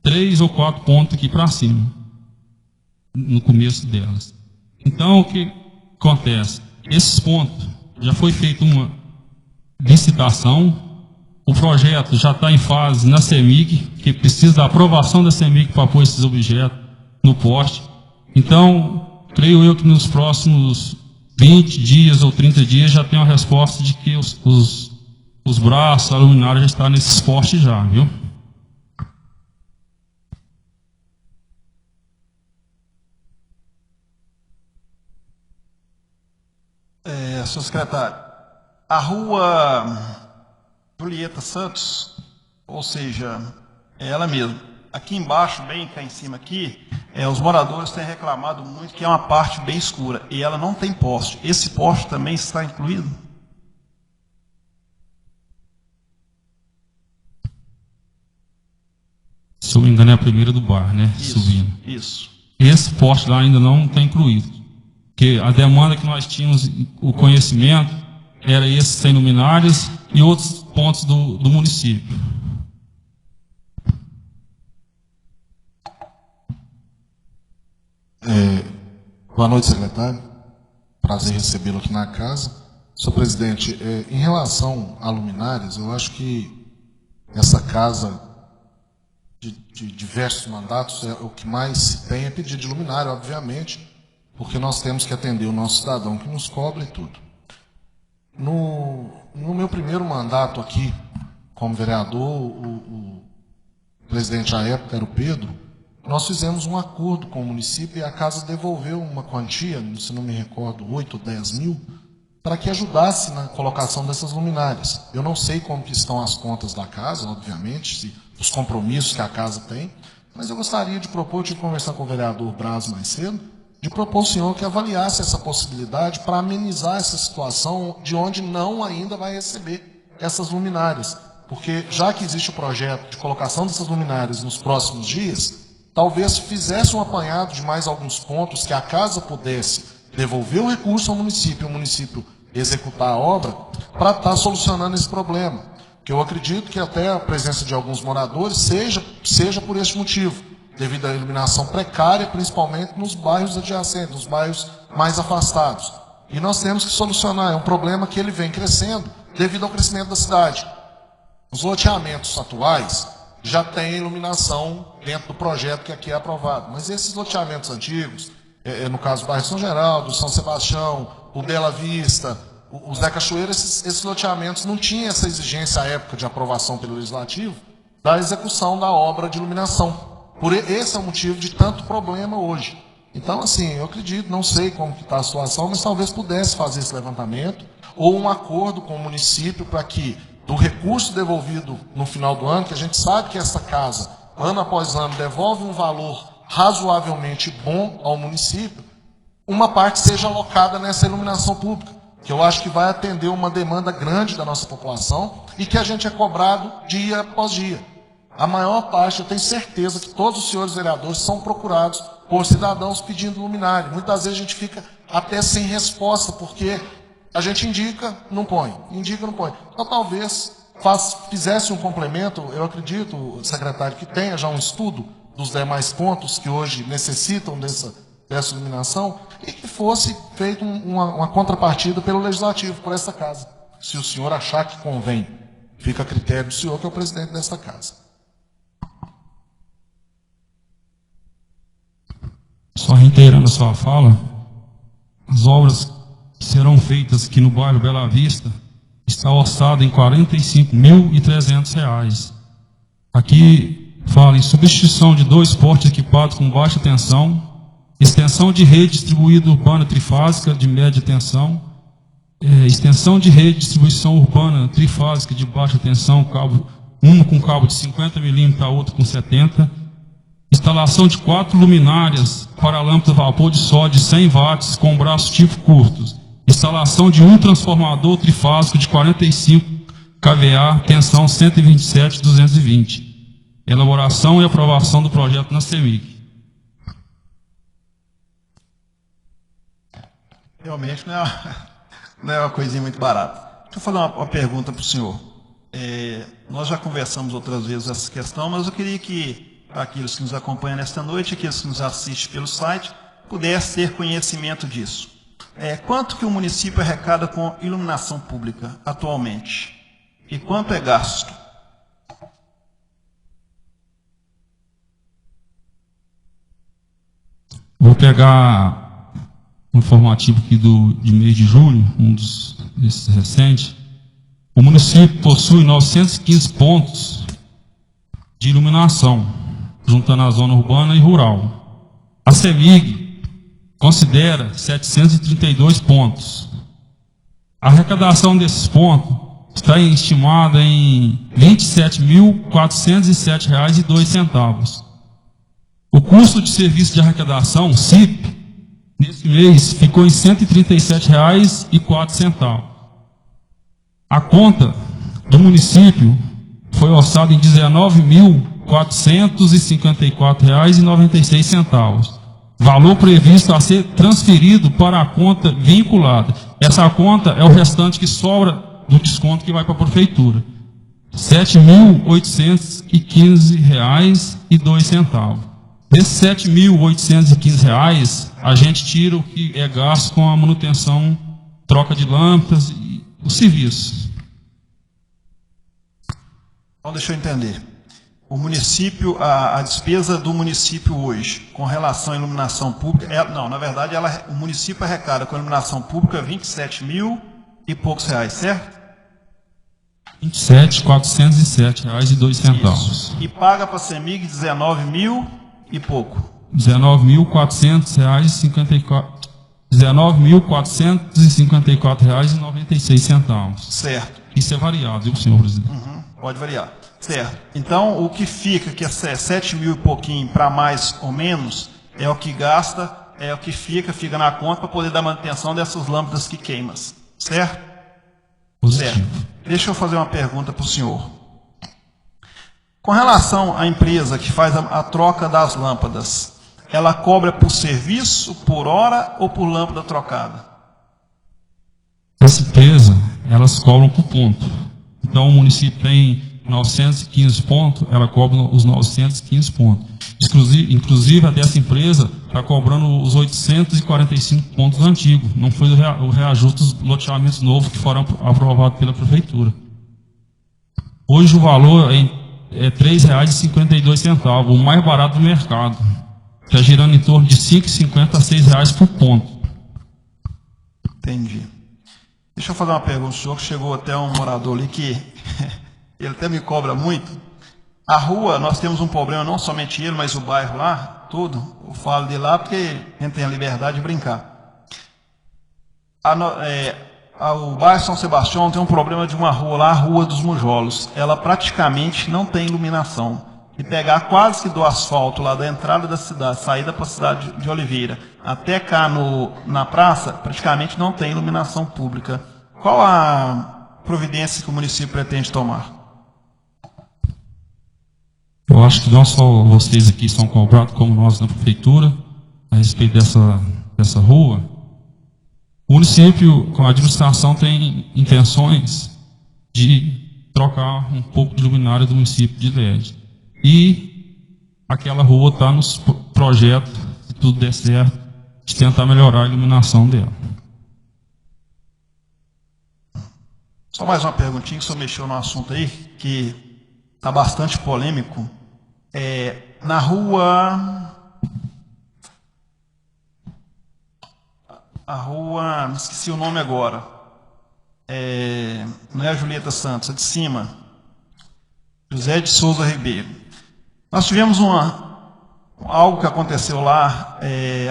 3 ou 4 pontos aqui para cima, no começo delas. Então, o que acontece? Esses pontos, já foi feita uma licitação, o projeto já está em fase na CEMIG, que precisa da aprovação da CEMIG para pôr esses objetos no poste. Então, creio eu que nos próximos 20 dias ou 30 dias já tem uma resposta de que os braços, a luminária já está nesses postes já, viu? Senhor secretário, a rua Julieta Santos, ou seja, é ela mesma, aqui embaixo, bem cá em cima aqui, Os moradores têm reclamado muito que é uma parte bem escura e ela não tem poste. Esse poste também está incluído? Se eu não me engano, é a primeira do bar, né? Isso, Subindo. isso. Esse poste lá ainda não está incluído. Porque a demanda que nós tínhamos, o conhecimento, era esses sem luminárias e outros pontos do município. Boa noite, secretário. Prazer recebê-lo aqui na casa. Senhor presidente, em relação a luminárias, eu acho que essa casa de diversos mandatos, o que mais se tem é pedido de luminária, obviamente, porque nós temos que atender o nosso cidadão que nos cobra e tudo. No meu primeiro mandato aqui, como vereador, o presidente à época era o Pedro, nós fizemos um acordo com o município e a casa devolveu uma quantia, se não me recordo, 8 ou 10 mil, para que ajudasse na colocação dessas luminárias. Eu não sei como que estão as contas da casa, obviamente, os compromissos que a casa tem, mas eu gostaria de propor, eu tive que conversar com o vereador Braz mais cedo, de propor ao senhor que avaliasse essa possibilidade para amenizar essa situação de onde não ainda vai receber essas luminárias. Porque já que existe o projeto de colocação dessas luminárias nos próximos dias, talvez fizesse um apanhado de mais alguns pontos que a casa pudesse devolver o recurso ao município, o município executar a obra, para estar solucionando esse problema. Que eu acredito que até a presença de alguns moradores seja por esse motivo, devido à iluminação precária, principalmente nos bairros adjacentes, nos bairros mais afastados. E nós temos que solucionar, é um problema que ele vem crescendo devido ao crescimento da cidade. Os loteamentos atuais já têm iluminação dentro do projeto que aqui é aprovado, mas esses loteamentos antigos, no caso do bairro São Geraldo, São Sebastião, o Bela Vista, o Zé Cachoeira, esses loteamentos não tinham essa exigência à época de aprovação pelo Legislativo da execução da obra de iluminação. Esse é o motivo de tanto problema hoje. Então, assim, eu acredito, não sei como está a situação, mas talvez pudesse fazer esse levantamento ou um acordo com o município para que, do recurso devolvido no final do ano, que a gente sabe que essa casa, ano após ano, devolve um valor razoavelmente bom ao município, uma parte seja alocada nessa iluminação pública, que eu acho que vai atender uma demanda grande da nossa população e que a gente é cobrado dia após dia. A maior parte, eu tenho certeza que todos os senhores vereadores são procurados por cidadãos pedindo luminária. Muitas vezes a gente fica até sem resposta, porque a gente indica, não põe. Indica, não põe. Então, talvez fizesse um complemento, eu acredito, secretário, que tenha já um estudo dos demais pontos que hoje necessitam dessa iluminação e que fosse feita uma contrapartida pelo Legislativo, por essa casa. Se o senhor achar que convém, fica a critério do senhor, que é o presidente desta casa. Só reiterando a sua fala, as obras que serão feitas aqui no bairro Bela Vista está orçado em R$ 45.300. Aqui fala em substituição de 2 postes equipados com baixa tensão, extensão de rede distribuída urbana trifásica de média tensão, extensão de rede de distribuição urbana trifásica de baixa tensão, uma com cabo de 50 mm, a outra com 70, instalação de 4 luminárias para lâmpada a vapor de sódio de 100 watts com braços tipo curtos, instalação de um transformador trifásico de 45 kVA, tensão 127/220, elaboração e aprovação do projeto na CEMIG. Realmente não é uma coisinha muito barata. Deixa eu fazer uma pergunta para o senhor. Nós já conversamos outras vezes essa questão, mas eu queria que aqueles que nos acompanham nesta noite, aqueles que nos assistem pelo site, pudessem ter conhecimento disso. Quanto que o município arrecada com iluminação pública atualmente? E quanto é gasto? Vou pegar um informativo aqui de mês de julho, desses recentes. O município possui 915 pontos de iluminação, juntando a zona urbana e rural. A CEMIG considera 732 pontos. A arrecadação desses pontos está estimada em R$ 27.407,02. O custo de serviço de arrecadação, CIP, nesse mês ficou em R$ 137,04. A conta do município foi orçada em R$ 19.454,96. Valor previsto a ser transferido para a conta vinculada. Essa conta é o restante que sobra do desconto que vai para a prefeitura. R$ 7.815,02. Desses R$ 7.815, a gente tira o que é gasto com a manutenção, troca de lâmpadas e os serviços. Então, deixa eu entender. O município, a despesa do município hoje, com relação à iluminação pública, na verdade, o município arrecada com a iluminação pública 27 mil e poucos reais, certo? R$ 27.407,02. E paga para a CEMIG 19 mil e pouco. R$ 19.454,96. Certo. Isso é variado, viu, senhor presidente? Pode variar. Certo. Então, o que fica, que é 7 mil e pouquinho para mais ou menos, é o que gasta, é o que fica na conta para poder dar manutenção dessas lâmpadas que queimam. Certo? Positivo. Certo. Deixa eu fazer uma pergunta para o senhor. Com relação à empresa que faz a troca das lâmpadas, ela cobra por serviço, por hora ou por lâmpada trocada? Essa empresa, elas cobram por ponto. Então, o município tem 915 pontos, ela cobra os 915 pontos. Inclusive, a dessa empresa está cobrando os 845 pontos antigos. Não foi o reajuste dos loteamentos novos que foram aprovados pela prefeitura. Hoje o valor é R$ 3,52, o mais barato do mercado. Está girando em torno de R$ 5,50 a R$ 6 por ponto. Entendi. Deixa eu fazer uma pergunta, senhor, que chegou até um morador ali que ele até me cobra muito. A rua, nós temos um problema, não somente ele, mas o bairro lá, tudo. Eu falo de lá porque a gente tem a liberdade de brincar. O bairro São Sebastião tem um problema de uma rua lá, a Rua dos Mujolos. Ela praticamente não tem iluminação. E pegar quase que do asfalto lá da entrada da cidade, saída para a cidade de Oliveira, até cá na praça, praticamente não tem iluminação pública. Qual a providência que o município pretende tomar? Eu acho que não só vocês aqui são cobrados, como nós na prefeitura, a respeito dessa rua. O município, com a administração, tem intenções de trocar um pouco de luminária do município de LED. E aquela rua está nos projetos, se tudo der certo, de tentar melhorar a iluminação dela. Só mais uma perguntinha, que o senhor mexeu no assunto aí, que está bastante polêmico. Na rua... me esqueci o nome agora. Não é a Julieta Santos, é de cima. José de Souza Ribeiro. Nós tivemos algo que aconteceu lá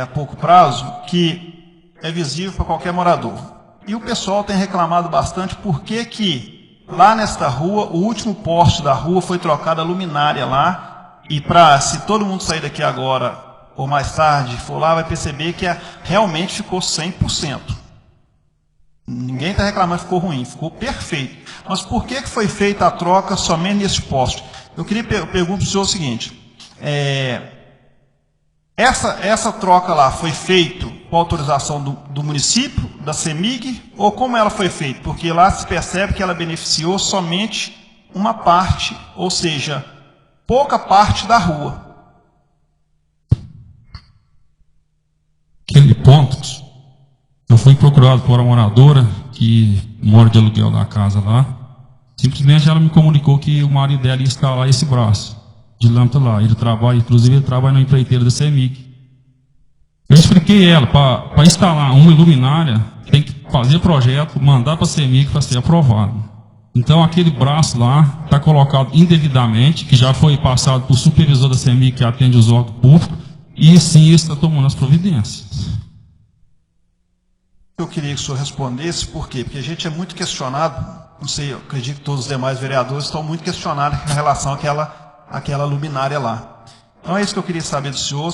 há pouco prazo, que é visível para qualquer morador. E o pessoal tem reclamado bastante porque que lá nesta rua, o último poste da rua foi trocada a luminária lá, e se todo mundo sair daqui agora ou mais tarde for lá, vai perceber que realmente ficou 100%. Ninguém está reclamando que ficou ruim, ficou perfeito. Mas por que foi feita a troca somente nesse poste? Eu queria perguntar para o senhor o seguinte: essa troca lá foi feita com autorização do município, da CEMIG, ou como ela foi feita? Porque lá se percebe que ela beneficiou somente uma parte, ou seja, pouca parte da rua. Aquele ponto, eu fui procurado por uma moradora que mora de aluguel na casa lá. Simplesmente ela me comunicou que o marido dela ia instalar esse braço de lâmpada lá. Inclusive ele trabalha na empreiteira da CEMIG. Eu expliquei ela, para instalar uma luminária, tem que fazer projeto, mandar para a CEMIG para ser aprovado. Então aquele braço lá está colocado indevidamente, que já foi passado por supervisor da CEMIG que atende os órgãos públicos, e sim está tomando as providências. Eu queria que o senhor respondesse, por quê? Porque a gente é muito questionado, não sei, eu acredito que todos os demais vereadores estão muito questionados em relação àquela luminária lá. Então é isso que eu queria saber do senhor,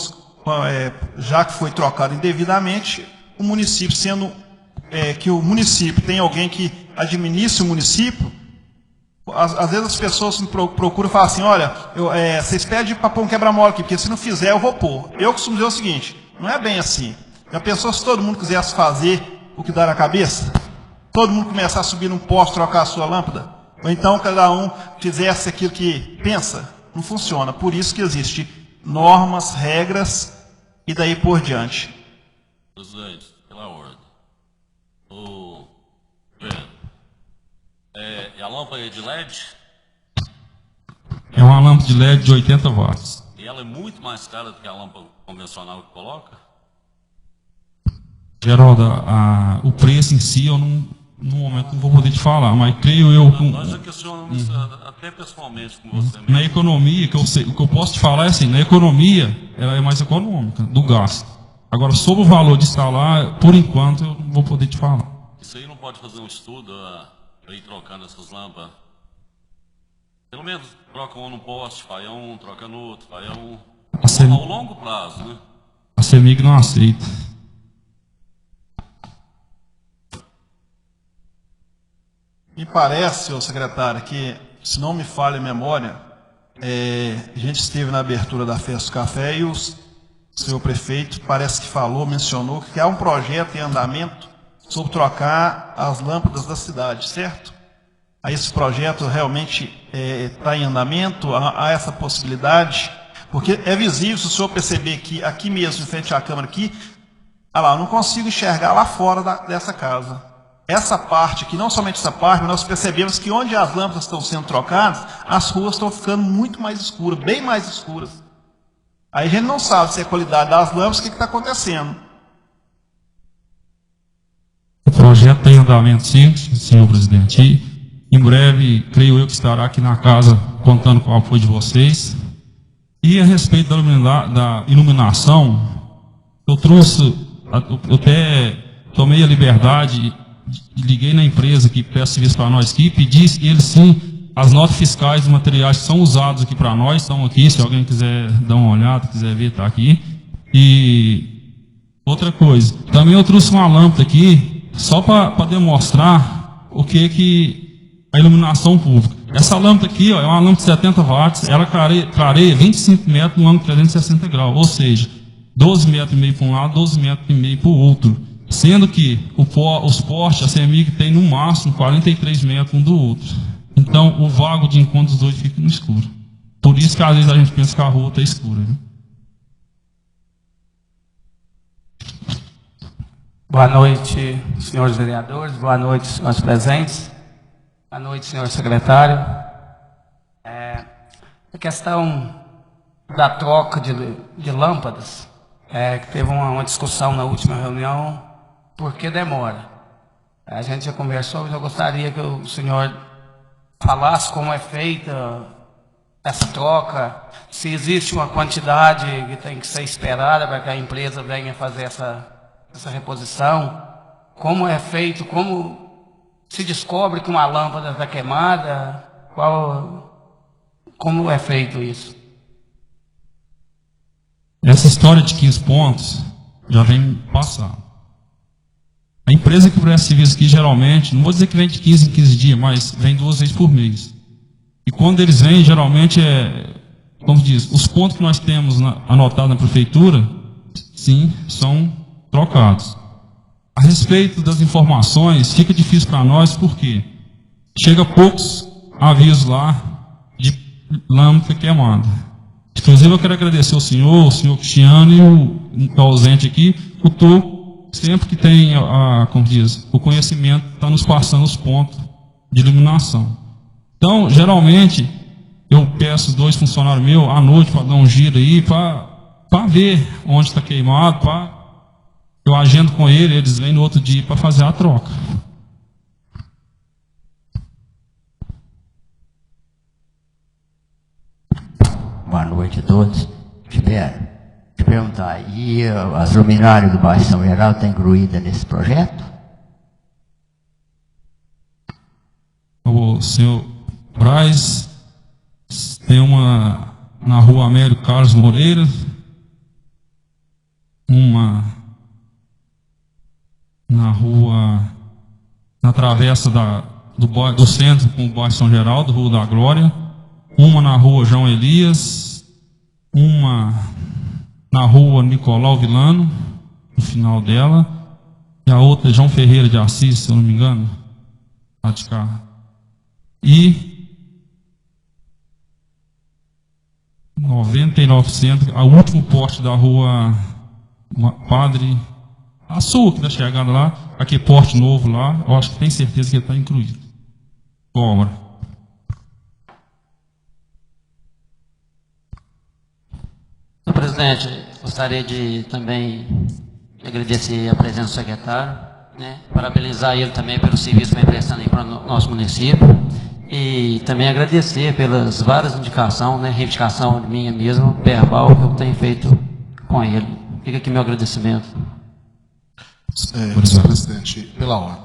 já que foi trocado indevidamente, o município que o município tem alguém que administre o município. Às vezes as pessoas me procuram e falam assim, olha, vocês pedem para pôr um quebra-mola aqui, porque se não fizer eu vou pôr. Eu costumo dizer o seguinte, não é bem assim. Já pensou se todo mundo quisesse fazer o que dá na cabeça? Todo mundo começar a subir num poste, trocar a sua lâmpada? Ou então cada um fizesse aquilo que pensa? Não funciona. Por isso que existem normas, regras e daí por diante. Presidente, pela ordem. E a lâmpada é de LED? É uma lâmpada de LED de 80 watts. E ela é muito mais cara do que a lâmpada convencional que coloca? Geraldo, o preço em si eu no momento não vou poder te falar, mas creio eu Nós já questionamos até pessoalmente com você mesmo. na economia, o que eu posso te falar é assim, na economia ela é mais econômica do gasto. Agora, sobre o valor de instalar, por enquanto eu não vou poder te falar. Isso aí não pode fazer um estudo para ir trocando essas lâmpadas? Pelo menos troca um num poste, faz um, troca no outro, faz um. Ao longo prazo, né? A CEMIG não aceita. Me parece, senhor secretário, que, se não me falha a memória, a gente esteve na abertura da Festa do Café e o senhor prefeito parece que mencionou que há um projeto em andamento sobre trocar as lâmpadas da cidade, certo? Aí esse projeto realmente está em andamento, há essa possibilidade, porque é visível, se o senhor perceber que aqui mesmo, em frente à Câmara, aqui, eu não consigo enxergar lá fora dessa casa. Essa parte aqui, não somente essa parte, mas nós percebemos que onde as lâmpadas estão sendo trocadas, as ruas estão ficando muito mais escuras, bem mais escuras. Aí a gente não sabe se é a qualidade das lâmpadas, o que está acontecendo. O projeto está em andamento, sim, senhor presidente. E, em breve, creio eu que estará aqui na casa contando com o apoio de vocês. E a respeito da iluminação, eu até tomei a liberdade, liguei na empresa que presta serviço para nós aqui, pedi eles sim, as notas fiscais dos materiais que são usados aqui para nós, estão aqui, se alguém quiser dar uma olhada, quiser ver, está aqui. E outra coisa, também eu trouxe uma lâmpada aqui, só para demonstrar o que a iluminação pública. Essa lâmpada aqui é uma lâmpada de 70 watts, ela clareia 25 metros no ângulo 360 graus, ou seja, 12 metros e meio para um lado, 12 metros e meio para o outro. Sendo que os postes, a CEMIG tem no máximo 43 metros um do outro. Então, o vago de encontro dos dois fica no escuro. Por isso que às vezes a gente pensa que a rua está escura. Viu? Boa noite, senhores vereadores. Boa noite, senhores presentes. Boa noite, senhor secretário. A questão da troca de lâmpadas, que teve uma discussão na última reunião. Por que demora? A gente já conversou, mas eu gostaria que o senhor falasse como é feita essa troca, se existe uma quantidade que tem que ser esperada para que a empresa venha fazer essa reposição, como é feito, como se descobre que uma lâmpada está queimada, como é feito isso? Essa história de 15 pontos já vem passando. A empresa que presta serviço aqui, geralmente, não vou dizer que vem de 15 em 15 dias, mas vem 2 vezes por mês. E quando eles vêm, geralmente como diz, os pontos que nós temos anotados na prefeitura, sim, são trocados. A respeito das informações, fica difícil para nós, porque chega poucos avisos lá de lâmpada queimada. Inclusive, eu quero agradecer ao senhor Cristiano e o ausente aqui, o Tô, sempre que tem, como diz, o conhecimento, está nos passando os pontos de iluminação. Então, geralmente, eu peço 2 funcionários meus à noite para dar um giro aí, para ver onde está queimado, eu agendo com eles vêm no outro dia para fazer a troca. Boa noite a todos. Espero te perguntar, e as luminárias do bairro São Geraldo estão incluídas nesse projeto? O senhor Braz tem uma na rua Américo Carlos Moreira, uma na travessa do centro com o bairro São Geraldo, Rua da Glória, uma na rua João Elias, uma na rua Nicolau Vilano, no final dela, e a outra João Ferreira de Assis, se eu não me engano, lá de cá. E 99%, o último poste da rua Padre a sua que está chegando lá, aquele porte novo lá, eu acho que tem certeza que ele está incluído. Obra. Senhor presidente, gostaria de também agradecer a presença do secretário, né, parabenizar ele também pelo serviço que vem prestando aí para o nosso município e também agradecer pelas várias indicações, né, reivindicação minha mesmo, verbal, que eu tenho feito com ele. Fica aqui meu agradecimento. Senhor presidente, pela ordem.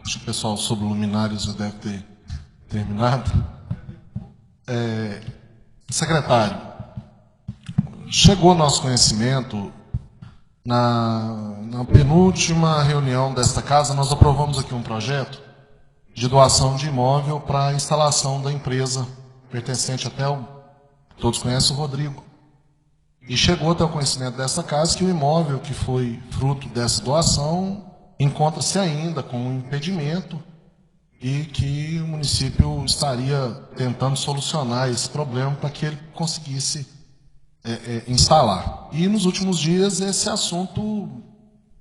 Acho que o pessoal sobre luminários já deve ter terminado. Secretário, chegou ao nosso conhecimento, na penúltima reunião desta casa, nós aprovamos aqui um projeto de doação de imóvel para a instalação da empresa pertencente até todos conhecem o Rodrigo. E chegou até o conhecimento dessa casa que o imóvel que foi fruto dessa doação encontra-se ainda com um impedimento e que o município estaria tentando solucionar esse problema para que ele conseguisse instalar. E nos últimos dias esse assunto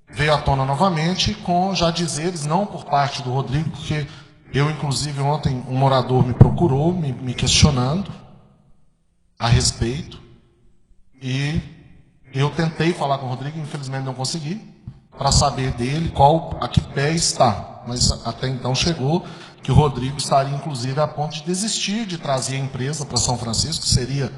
veio à tona novamente com já dizeres, não por parte do Rodrigo, porque eu, inclusive, ontem um morador me procurou, me questionando a respeito. E eu tentei falar com o Rodrigo, infelizmente não consegui, para saber dele a que pé está. Mas até então chegou que o Rodrigo estaria, inclusive, a ponto de desistir de trazer a empresa para São Francisco, que seria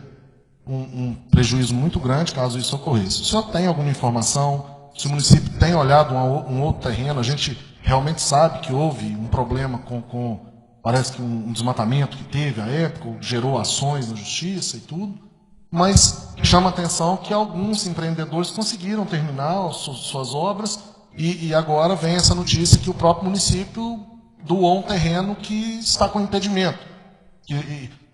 um prejuízo muito grande caso isso ocorresse. O senhor tem alguma informação? Se o município tem olhado um outro terreno, a gente realmente sabe que houve um problema parece que um desmatamento que teve à época, gerou ações na justiça e tudo. Mas chama a atenção que alguns empreendedores conseguiram terminar suas obras e agora vem essa notícia que o próprio município doou um terreno que está com impedimento,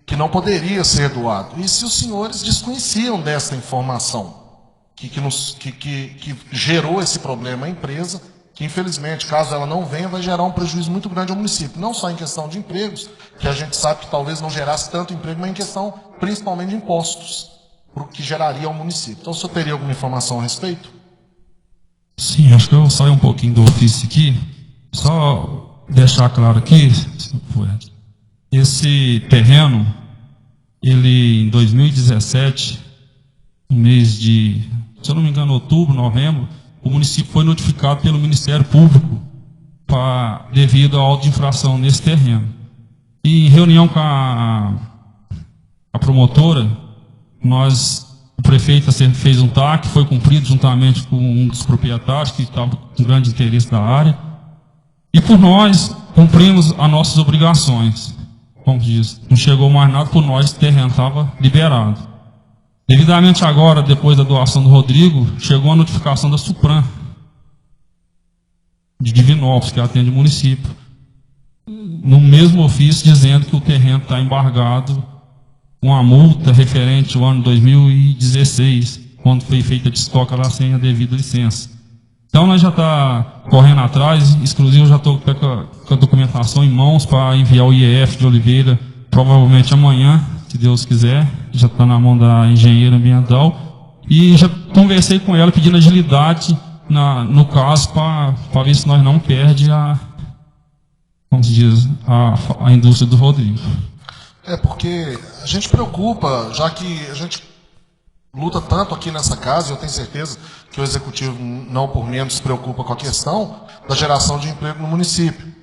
que não poderia ser doado. E se os senhores desconheciam dessa informação, que gerou esse problema à empresa, que infelizmente, caso ela não venha, vai gerar um prejuízo muito grande ao município. Não só em questão de empregos, que a gente sabe que talvez não gerasse tanto emprego, mas em questão principalmente de impostos, que geraria ao município. Então, o senhor teria alguma informação a respeito? Sim, acho que eu saio um pouquinho do ofício aqui. Só deixar claro aqui, esse terreno, ele em 2017, no mês de, se eu não me engano, outubro, novembro, o município foi notificado pelo Ministério Público devido à auto de infração nesse terreno. E em reunião com a promotora, o prefeito fez um TAC, foi cumprido juntamente com um dos proprietários que estava com grande interesse da área. E por nós, cumprimos as nossas obrigações. Como diz, não chegou mais nada, por nós o terreno estava liberado. Devidamente agora, depois da doação do Rodrigo, chegou a notificação da Supran, de Divinópolis, que atende o município, no mesmo ofício dizendo que o terreno está embargado, uma multa referente ao ano 2016, quando foi feita a destoca lá sem a devida licença. Então nós já estamos correndo atrás, exclusivo já estou com a documentação em mãos para enviar o IEF de Oliveira, provavelmente amanhã, se Deus quiser, já está na mão da engenheira ambiental, e já conversei com ela pedindo agilidade no caso para ver se nós não perdemos a indústria do Rodrigo. Porque a gente preocupa, já que a gente luta tanto aqui nessa casa, e eu tenho certeza que o Executivo não por menos se preocupa com a questão da geração de emprego no município.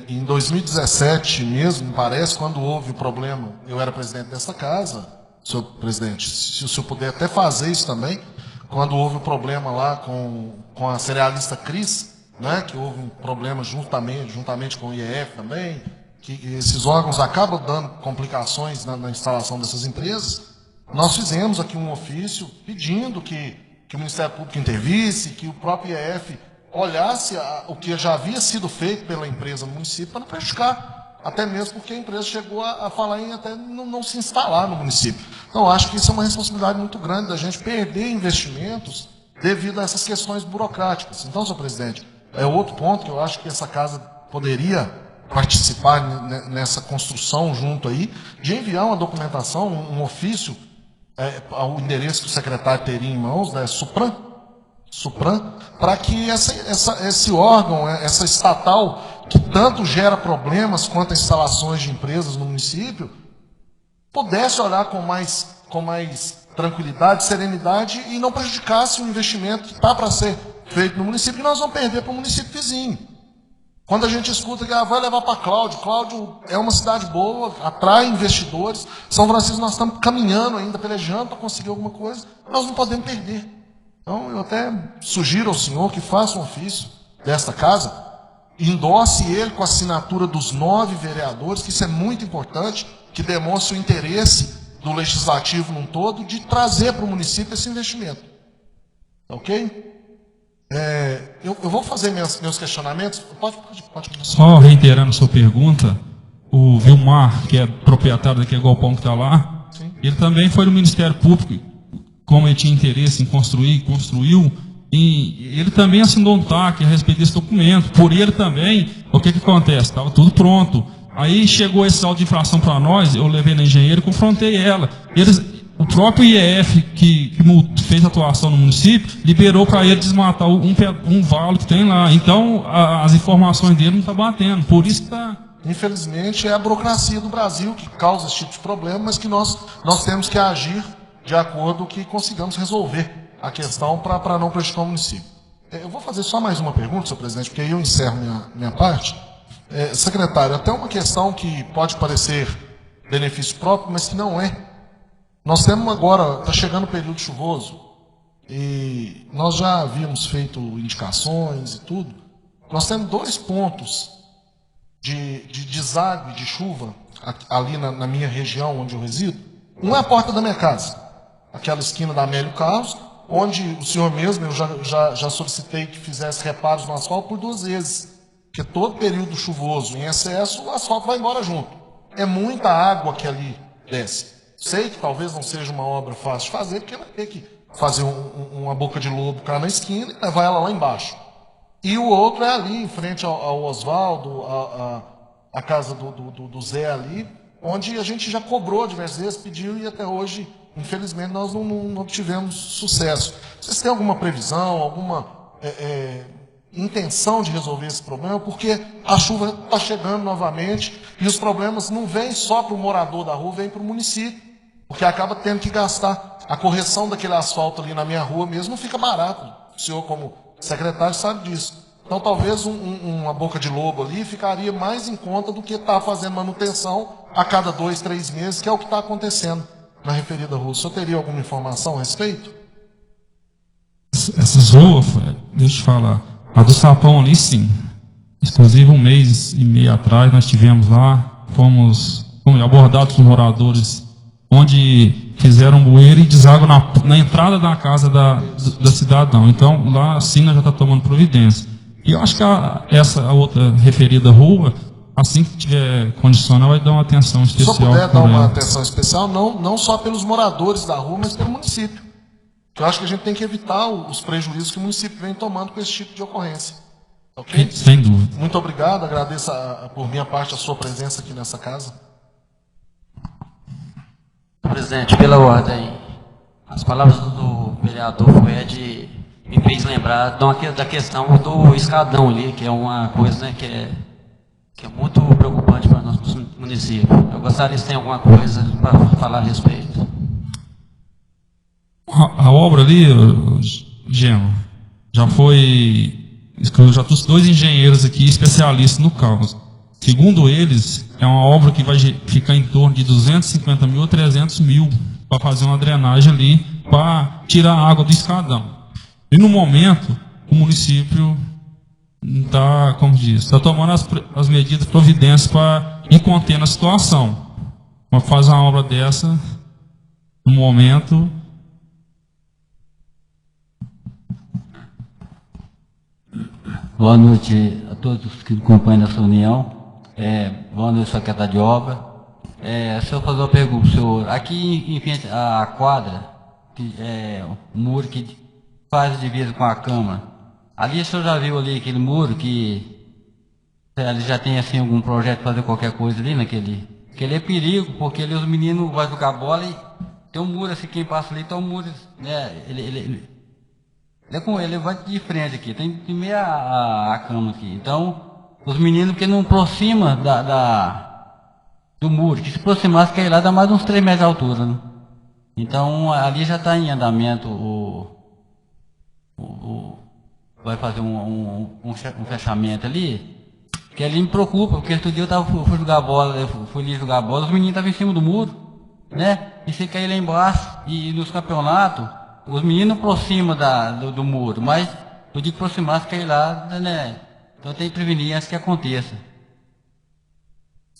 Em 2017 mesmo, me parece, quando houve o problema, eu era presidente dessa casa, senhor presidente, se o senhor puder até fazer isso também, quando houve o problema lá com a cerealista Cris, né, que houve um problema juntamente com o IEF também, que esses órgãos acabam dando complicações na instalação dessas empresas, nós fizemos aqui um ofício pedindo que o Ministério Público intervisse, que o próprio IEF olhasse o que já havia sido feito pela empresa no município para não prejudicar, até mesmo porque a empresa chegou a falar em até não se instalar no município. Então, acho que isso é uma responsabilidade muito grande da gente perder investimentos devido a essas questões burocráticas. Então, senhor presidente, é outro ponto que eu acho que essa casa poderia participar nessa construção junto aí, de enviar uma documentação, um ofício, ao endereço que o secretário teria em mãos, né, Supran, para que esse órgão, essa estatal, que tanto gera problemas quanto a instalações de empresas no município, pudesse olhar com mais tranquilidade, serenidade e não prejudicasse o investimento que está para ser feito no município, e nós vamos perder para o município vizinho. Quando a gente escuta que vai levar para Cláudio é uma cidade boa, atrai investidores. São Francisco, nós estamos caminhando ainda, pelejando para conseguir alguma coisa, nós não podemos perder. Então, eu até sugiro ao senhor que faça um ofício desta casa, endosse ele com a assinatura dos 9 vereadores, que isso é muito importante, que demonstre o interesse do legislativo num todo de trazer para o município esse investimento. Ok? Eu vou fazer meus questionamentos. Pode começar. Só reiterando a sua pergunta, o Vilmar, que é proprietário daquele galpão que está lá, Sim. Ele também foi no Ministério Público, como ele tinha interesse em construiu, e ele também assinou um TAC a respeito desse documento. Por ele também, o que acontece? Estava tudo pronto. Aí chegou esse auto de infração para nós, eu levei na engenheira e confrontei ela. O próprio IEF, que fez atuação no município, liberou para ele desmatar um valo que tem lá. Então, as informações dele não estão batendo. Por isso que está... Infelizmente, é a burocracia do Brasil que causa esse tipo de problema, mas que nós temos que agir de acordo que consigamos resolver a questão para não prejudicar o município. Eu vou fazer só mais uma pergunta, senhor presidente, porque aí eu encerro minha parte. Secretário, até uma questão que pode parecer benefício próprio, mas que não é. Nós temos agora, está chegando o período chuvoso, e nós já havíamos feito indicações e tudo. Nós temos 2 pontos de deságue de chuva ali na minha região onde eu resido. Um é a porta da minha casa, aquela esquina da Amélio Carlos, onde o senhor mesmo, eu já solicitei que fizesse reparos no asfalto por 2 vezes, porque todo período chuvoso em excesso, o asfalto vai embora junto. É muita água que ali desce. Sei que talvez não seja uma obra fácil de fazer, porque vai ter que fazer uma boca de lobo cá na esquina e levar ela lá embaixo. E o outro é ali, em frente ao Oswaldo, a casa do Zé ali, onde a gente já cobrou diversas vezes, pediu, e até hoje, infelizmente, nós não tivemos sucesso. Vocês têm alguma previsão, alguma intenção de resolver esse problema? Porque a chuva está chegando novamente e os problemas não vêm só para o morador da rua, vêm para o município. Porque acaba tendo que gastar. A correção daquele asfalto ali na minha rua mesmo não fica barato. O senhor, como secretário, sabe disso. Então, talvez uma boca de lobo ali ficaria mais em conta do que estar fazendo manutenção a cada 2, 3 meses, que é o que está acontecendo na referida rua. O senhor teria alguma informação a respeito? Essas ruas, deixa eu te falar, a do Sapão ali, sim. Inclusive, 1 mês e meio atrás, nós estivemos lá, fomos abordados por moradores, onde fizeram um bueiro e deságua na entrada da casa da cidadão. Então, lá sim, nós já estamos tomando providência. E eu acho que a outra referida rua, assim que tiver condicional, vai dar uma atenção especial. Se eu puder dar uma atenção especial, não só pelos moradores da rua, mas pelo município. Eu acho que a gente tem que evitar os prejuízos que o município vem tomando com esse tipo de ocorrência. Ok? Sem dúvida. Muito obrigado, agradeço por minha parte a sua presença aqui nessa casa. Presidente, pela ordem, as palavras do vereador me fez lembrar da questão do escadão ali, que é uma coisa, né, que é muito preocupante para nosso município. Eu gostaria se tem alguma coisa para falar a respeito. A obra ali, Gemo, já trouxe 2 engenheiros aqui especialistas no caso. Segundo eles, é uma obra que vai ficar em torno de 250 mil a 300 mil para fazer uma drenagem ali, para tirar a água do escadão. E no momento, o município está, como diz, está tomando as medidas, providências para ir contendo a situação. Mas fazer uma obra dessa no momento, boa noite a todos que acompanham essa reunião. Boa noite, secretário de obra. Se eu fazer uma pergunta, senhor, aqui em frente à quadra, que é o muro que faz a divisa com a Câmara, ali o senhor já viu ali aquele muro que ele já tem assim algum projeto de fazer qualquer coisa ali naquele? Porque ele é perigo, porque ali os meninos vão jogar bola e tem um muro assim, quem passa ali tem um muro, né? Ele vai de frente aqui, tem meia a cama aqui. Então, os meninos que não aproximam do muro, que se aproximasse, cair lá, dá mais uns 3 metros de altura, né? Então, ali já está em andamento vai fazer um fechamento ali, que ali me preocupa, porque outro dia eu fui jogar bola, fui ali jogar bola, os meninos estavam em cima do muro, né? E se cair lá embaixo, e nos campeonatos, os meninos aproximam do muro, mas eu digo aproximar, se cair lá, né? Então tem que prevenir antes que aconteça.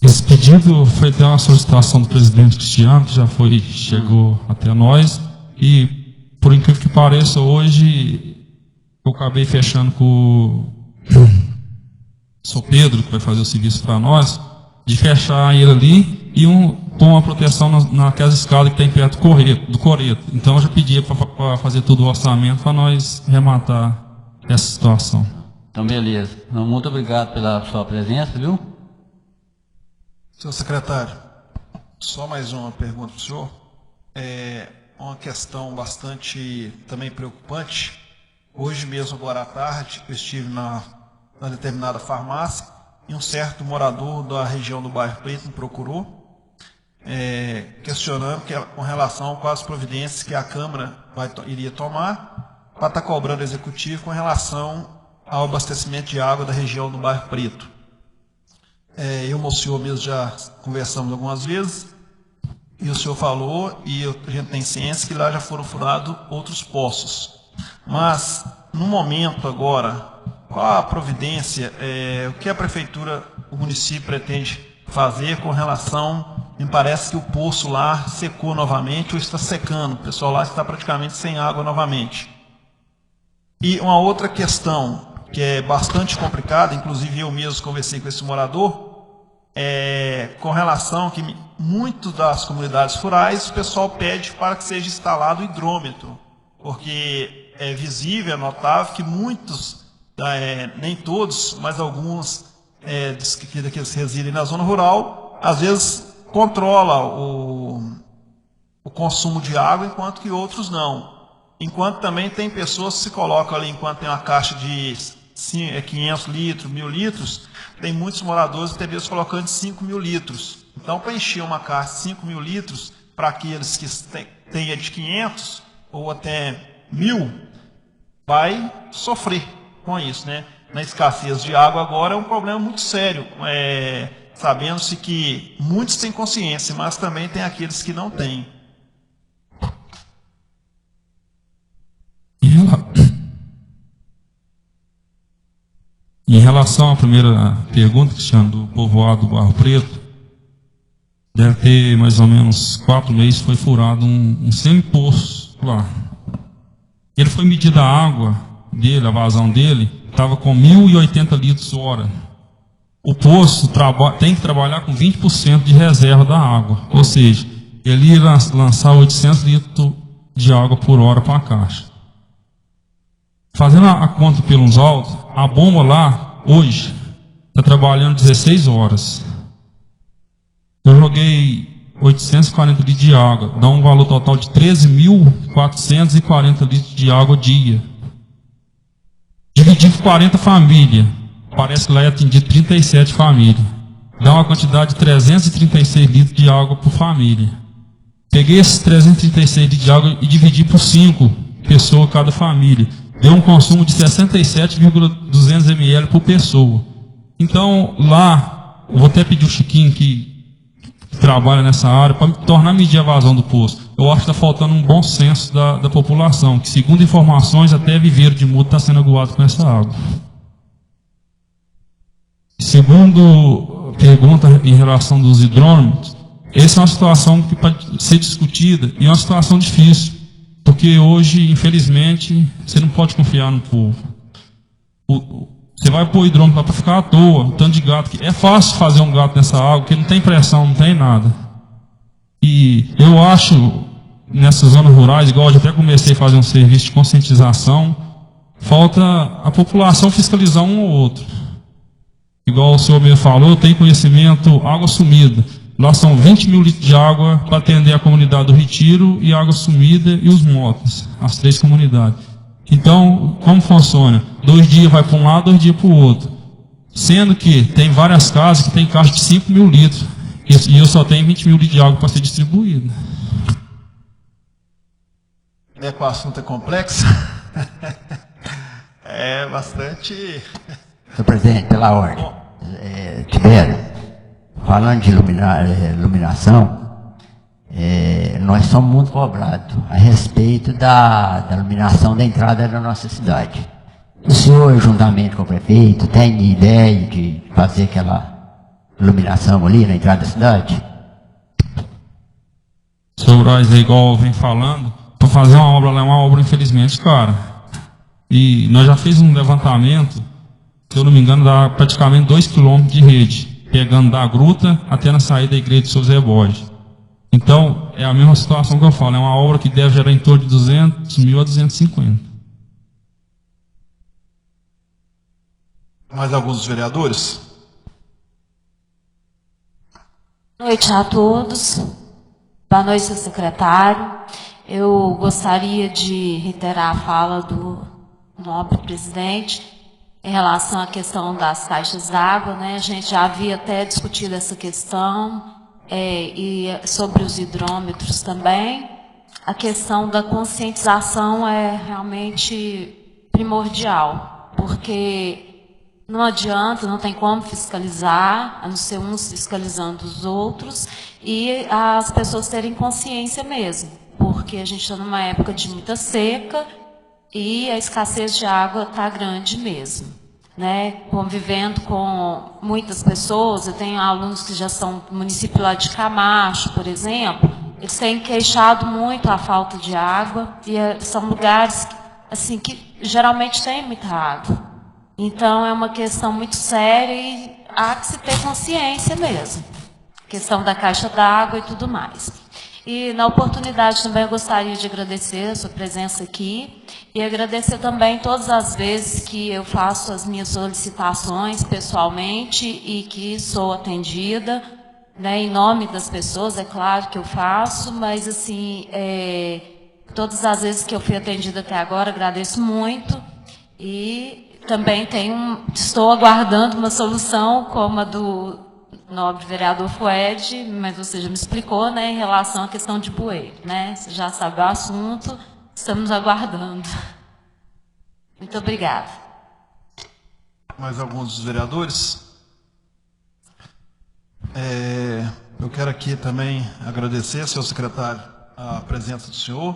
esse pedido foi até uma solicitação do presidente Cristiano, que já chegou até nós, e por incrível que pareça, hoje eu acabei fechando com o São Pedro, que vai fazer o serviço para nós, de fechar ele ali e pôr uma proteção naquelas escadas que tem perto do coreto. Então eu já pedi para fazer todo o orçamento para nós rematar essa situação. Então beleza. Então, muito obrigado pela sua presença, viu? Senhor secretário, só mais uma pergunta para o senhor. Uma questão bastante também preocupante. Hoje mesmo, agora à tarde, eu estive na determinada farmácia e um certo morador da região do bairro Preto me procurou, questionando com relação às providências que a Câmara iria tomar para estar cobrando o Executivo com relação ao abastecimento de água da região do bairro Preto. Eu e o senhor mesmo já conversamos algumas vezes, e o senhor falou, e a gente tem ciência, que lá já foram furados outros poços. Mas, no momento agora, qual a providência, o que a prefeitura, o município pretende fazer com relação, me parece que o poço lá secou novamente ou está secando, o pessoal lá está praticamente sem água novamente. E uma outra questão que é bastante complicada, inclusive eu mesmo conversei com esse morador, com relação que muitas das comunidades rurais o pessoal pede para que seja instalado hidrômetro, porque é visível, é notável que muitos, nem todos, mas alguns daqueles que residem na zona rural, às vezes controla o consumo de água, enquanto que outros não. Enquanto também tem pessoas que se colocam ali, enquanto tem uma caixa de 500 litros, 1.000 litros, tem muitos moradores até mesmo colocando 5.000 litros. Então, para encher uma caixa de 5.000 litros, para aqueles que têm de 500 ou até 1.000, vai sofrer com isso, né? Na escassez de água agora é um problema muito sério, sabendo-se que muitos têm consciência, mas também tem aqueles que não têm. Em relação à primeira pergunta, Cristiano, do povoado do Barro Preto, deve ter mais ou menos 4 meses, foi furado um semi-poço lá. Ele foi medida a água dele, a vazão dele, estava com 1.080 litros hora. O poço tem que trabalhar com 20% de reserva da água, ou seja, ele ia lançar 800 litros de água por hora para a caixa. Fazendo a conta pelos altos, a bomba lá, hoje, está trabalhando 16 horas. Eu joguei 840 litros de água, dá um valor total de 13.440 litros de água dia. Dividido por 40 famílias, parece que lá é atendido 37 famílias. Dá uma quantidade de 336 litros de água por família. Peguei esses 336 litros de água e dividi por 5 pessoas cada família. Deu um consumo de 67,200 ml por pessoa. Então, lá, eu vou até pedir o Chiquinho que trabalha nessa área para tornar a medir a vazão do poço. Eu acho que está faltando um bom senso da população, que segundo informações, até viveiro de mudo está sendo aguado com essa água. Segundo pergunta em relação dos hidrômetros, essa é uma situação que pode ser discutida e é uma situação difícil, porque hoje, infelizmente, você não pode confiar no povo. Você vai pôr hidrômetro para ficar à toa, um tanto de gato. É fácil fazer um gato nessa água, porque não tem pressão, não tem nada. E eu acho, nessas zonas rurais, igual eu já até comecei a fazer um serviço de conscientização, falta a população fiscalizar um ou outro. Igual o senhor mesmo falou, tem conhecimento, água sumida. Lá são 20 mil litros de água para atender a comunidade do Retiro e água sumida e os motas, as 3 comunidades. Então, como funciona? 2 dias vai para um lado, 2 dias para o outro. Sendo que tem várias casas que tem caixa de 5 mil litros. E eu só tenho 20 mil litros de água para ser distribuída. É que o assunto é complexo? É bastante... Senhor presidente, pela ordem. Tibério, falando de iluminação, nós somos muito cobrados a respeito da iluminação da entrada da nossa cidade. O senhor, juntamente com o prefeito, tem ideia de fazer aquela iluminação ali na entrada da cidade? Senhor Braz, é igual vem falando, para fazer uma obra lá é uma obra, infelizmente, cara. E nós já fizemos um levantamento, se eu não me engano, dá praticamente 2 quilômetros de rede, pegando da gruta até na saída da igreja de São José Borges. Então, é a mesma situação que eu falo, é uma obra que deve gerar em torno de 200 mil a 250. Mais alguns dos vereadores? Boa noite a todos. Boa noite, seu secretário. Eu gostaria de reiterar a fala do nobre presidente em relação à questão das caixas d'água, né? A gente já havia até discutido essa questão, e sobre os hidrômetros também. A questão da conscientização é realmente primordial, porque não adianta, não tem como fiscalizar, a não ser uns fiscalizando os outros, e as pessoas terem consciência mesmo, porque a gente está numa época de muita seca e a escassez de água está grande mesmo, né? Convivendo com muitas pessoas, eu tenho alunos que já são do município lá de Camacho, por exemplo, eles têm queixado muito a falta de água, e são lugares assim, que geralmente tem muita água. Então, é uma questão muito séria e há que se ter consciência mesmo. Questão da caixa d'água e tudo mais. E, na oportunidade, também eu gostaria de agradecer a sua presença aqui e agradecer também todas as vezes que eu faço as minhas solicitações pessoalmente e que sou atendida, né, em nome das pessoas, é claro que eu faço, mas, assim, todas as vezes que eu fui atendida até agora, agradeço muito e... Também estou aguardando uma solução como a do nobre vereador Fued, mas você já me explicou, né, em relação à questão de bueiro, né? Você já sabe o assunto, estamos aguardando. Muito obrigada. Mais alguns dos vereadores? Eu quero aqui também agradecer, senhor secretário, a presença do senhor.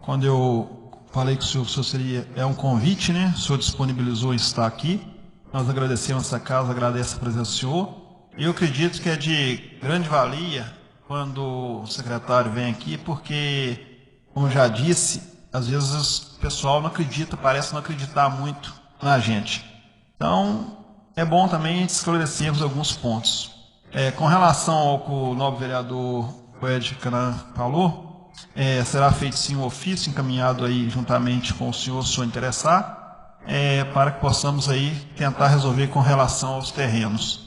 Quando eu falei que o senhor seria, um convite, né? O senhor disponibilizou em estar aqui. Nós agradecemos essa casa, agradecemos a presença do senhor. E eu acredito que é de grande valia quando o secretário vem aqui, porque, como eu já disse, às vezes o pessoal não acredita, parece não acreditar muito na gente. Então, é bom também a gente esclarecermos alguns pontos. Com relação ao que o nobre vereador Fued Canan falou, será feito sim um ofício encaminhado aí juntamente com o senhor, se o senhor interessar, para que possamos aí tentar resolver com relação aos terrenos.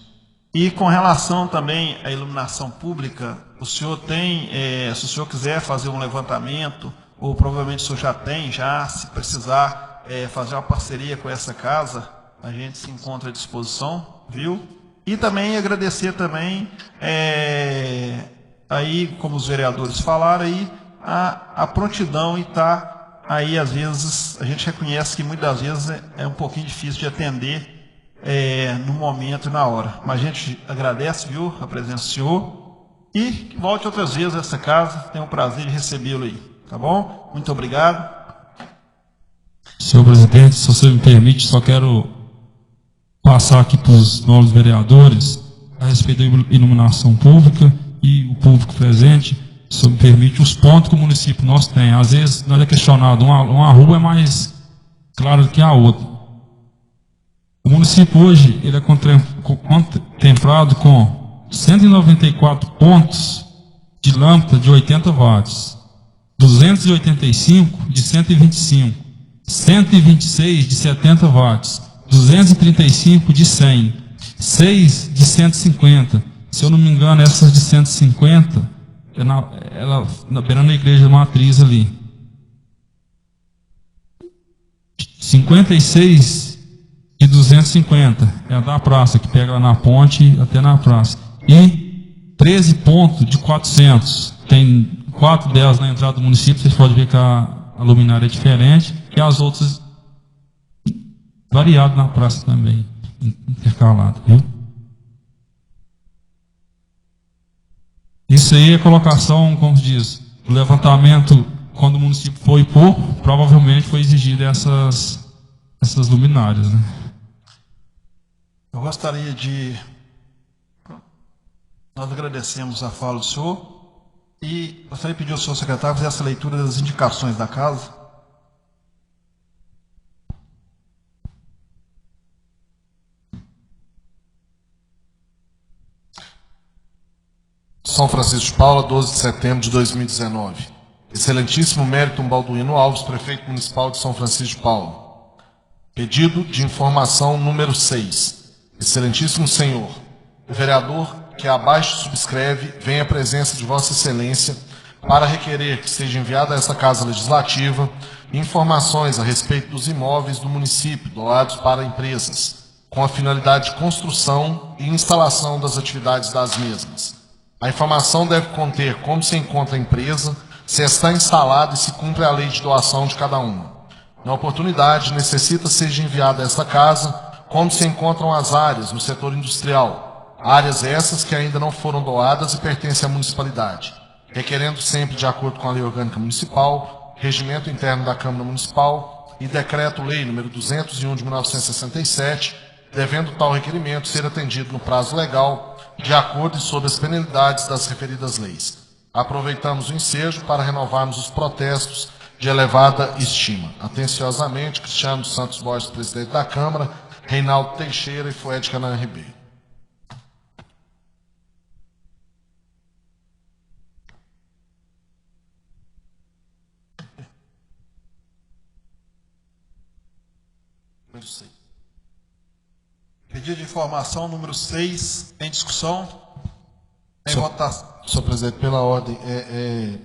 E com relação também à iluminação pública, o senhor tem, se o senhor quiser fazer um levantamento, ou provavelmente o senhor já tem, se precisar fazer uma parceria com essa casa, a gente se encontra à disposição, viu? E também agradecer também, aí, como os vereadores falaram aí, a prontidão e tá aí, às vezes, a gente reconhece que muitas vezes é um pouquinho difícil de atender no momento e na hora. Mas a gente agradece, viu, a presença do senhor e que volte outras vezes a essa casa, tenho um prazer de recebê-lo aí, tá bom? Muito obrigado. Senhor presidente, se você me permite, só quero passar aqui para os novos vereadores a respeito da iluminação pública e o público presente, se me permite, os pontos que o município nosso tem. Às vezes, nós é questionado, uma rua é mais clara do que a outra. O município hoje ele é contemplado com 194 pontos de lâmpada de 80 watts, 285 de 125, 126 de 70 watts, 235 de 100, 6 de 150. Se eu não me engano, essas de 150, beirando a igreja matriz ali. 56 de 250, é a da praça, que pega lá na ponte até na praça. E 13 pontos de 400. Tem 4 delas na entrada do município, vocês podem ver que a luminária é diferente, e as outras variadas na praça também, intercalado, viu? Isso aí é colocação, como diz, o levantamento, quando o município foi pôr, provavelmente foi exigido essas luminárias, né? Eu gostaria de... Nós agradecemos a fala do senhor e gostaria de pedir ao senhor secretário fazer essa leitura das indicações da casa. São Francisco de Paula, 12 de setembro de 2019. Excelentíssimo Mérito Balduino Alves, prefeito municipal de São Francisco de Paula. Pedido de informação número 6. Excelentíssimo senhor, o vereador que abaixo subscreve vem à presença de Vossa Excelência para requerer que seja enviada a esta Casa Legislativa informações a respeito dos imóveis do município doados para empresas, com a finalidade de construção e instalação das atividades das mesmas. A informação deve conter como se encontra a empresa, se está instalada e se cumpre a lei de doação de cada uma. Na oportunidade, necessita seja enviada a esta casa como se encontram as áreas no setor industrial, áreas essas que ainda não foram doadas e pertencem à municipalidade, requerendo sempre de acordo com a Lei Orgânica Municipal, Regimento Interno da Câmara Municipal e Decreto-Lei nº 201 de 1967, devendo tal requerimento ser atendido no prazo legal, de acordo e sob as penalidades das referidas leis. Aproveitamos o ensejo para renovarmos os protestos de elevada estima. Atenciosamente, Cristiano Santos Borges, presidente da Câmara, Reinaldo Teixeira e Fued Canan Ribeiro. Pedido de informação número 6, em discussão, em votação. Senhor presidente, pela ordem,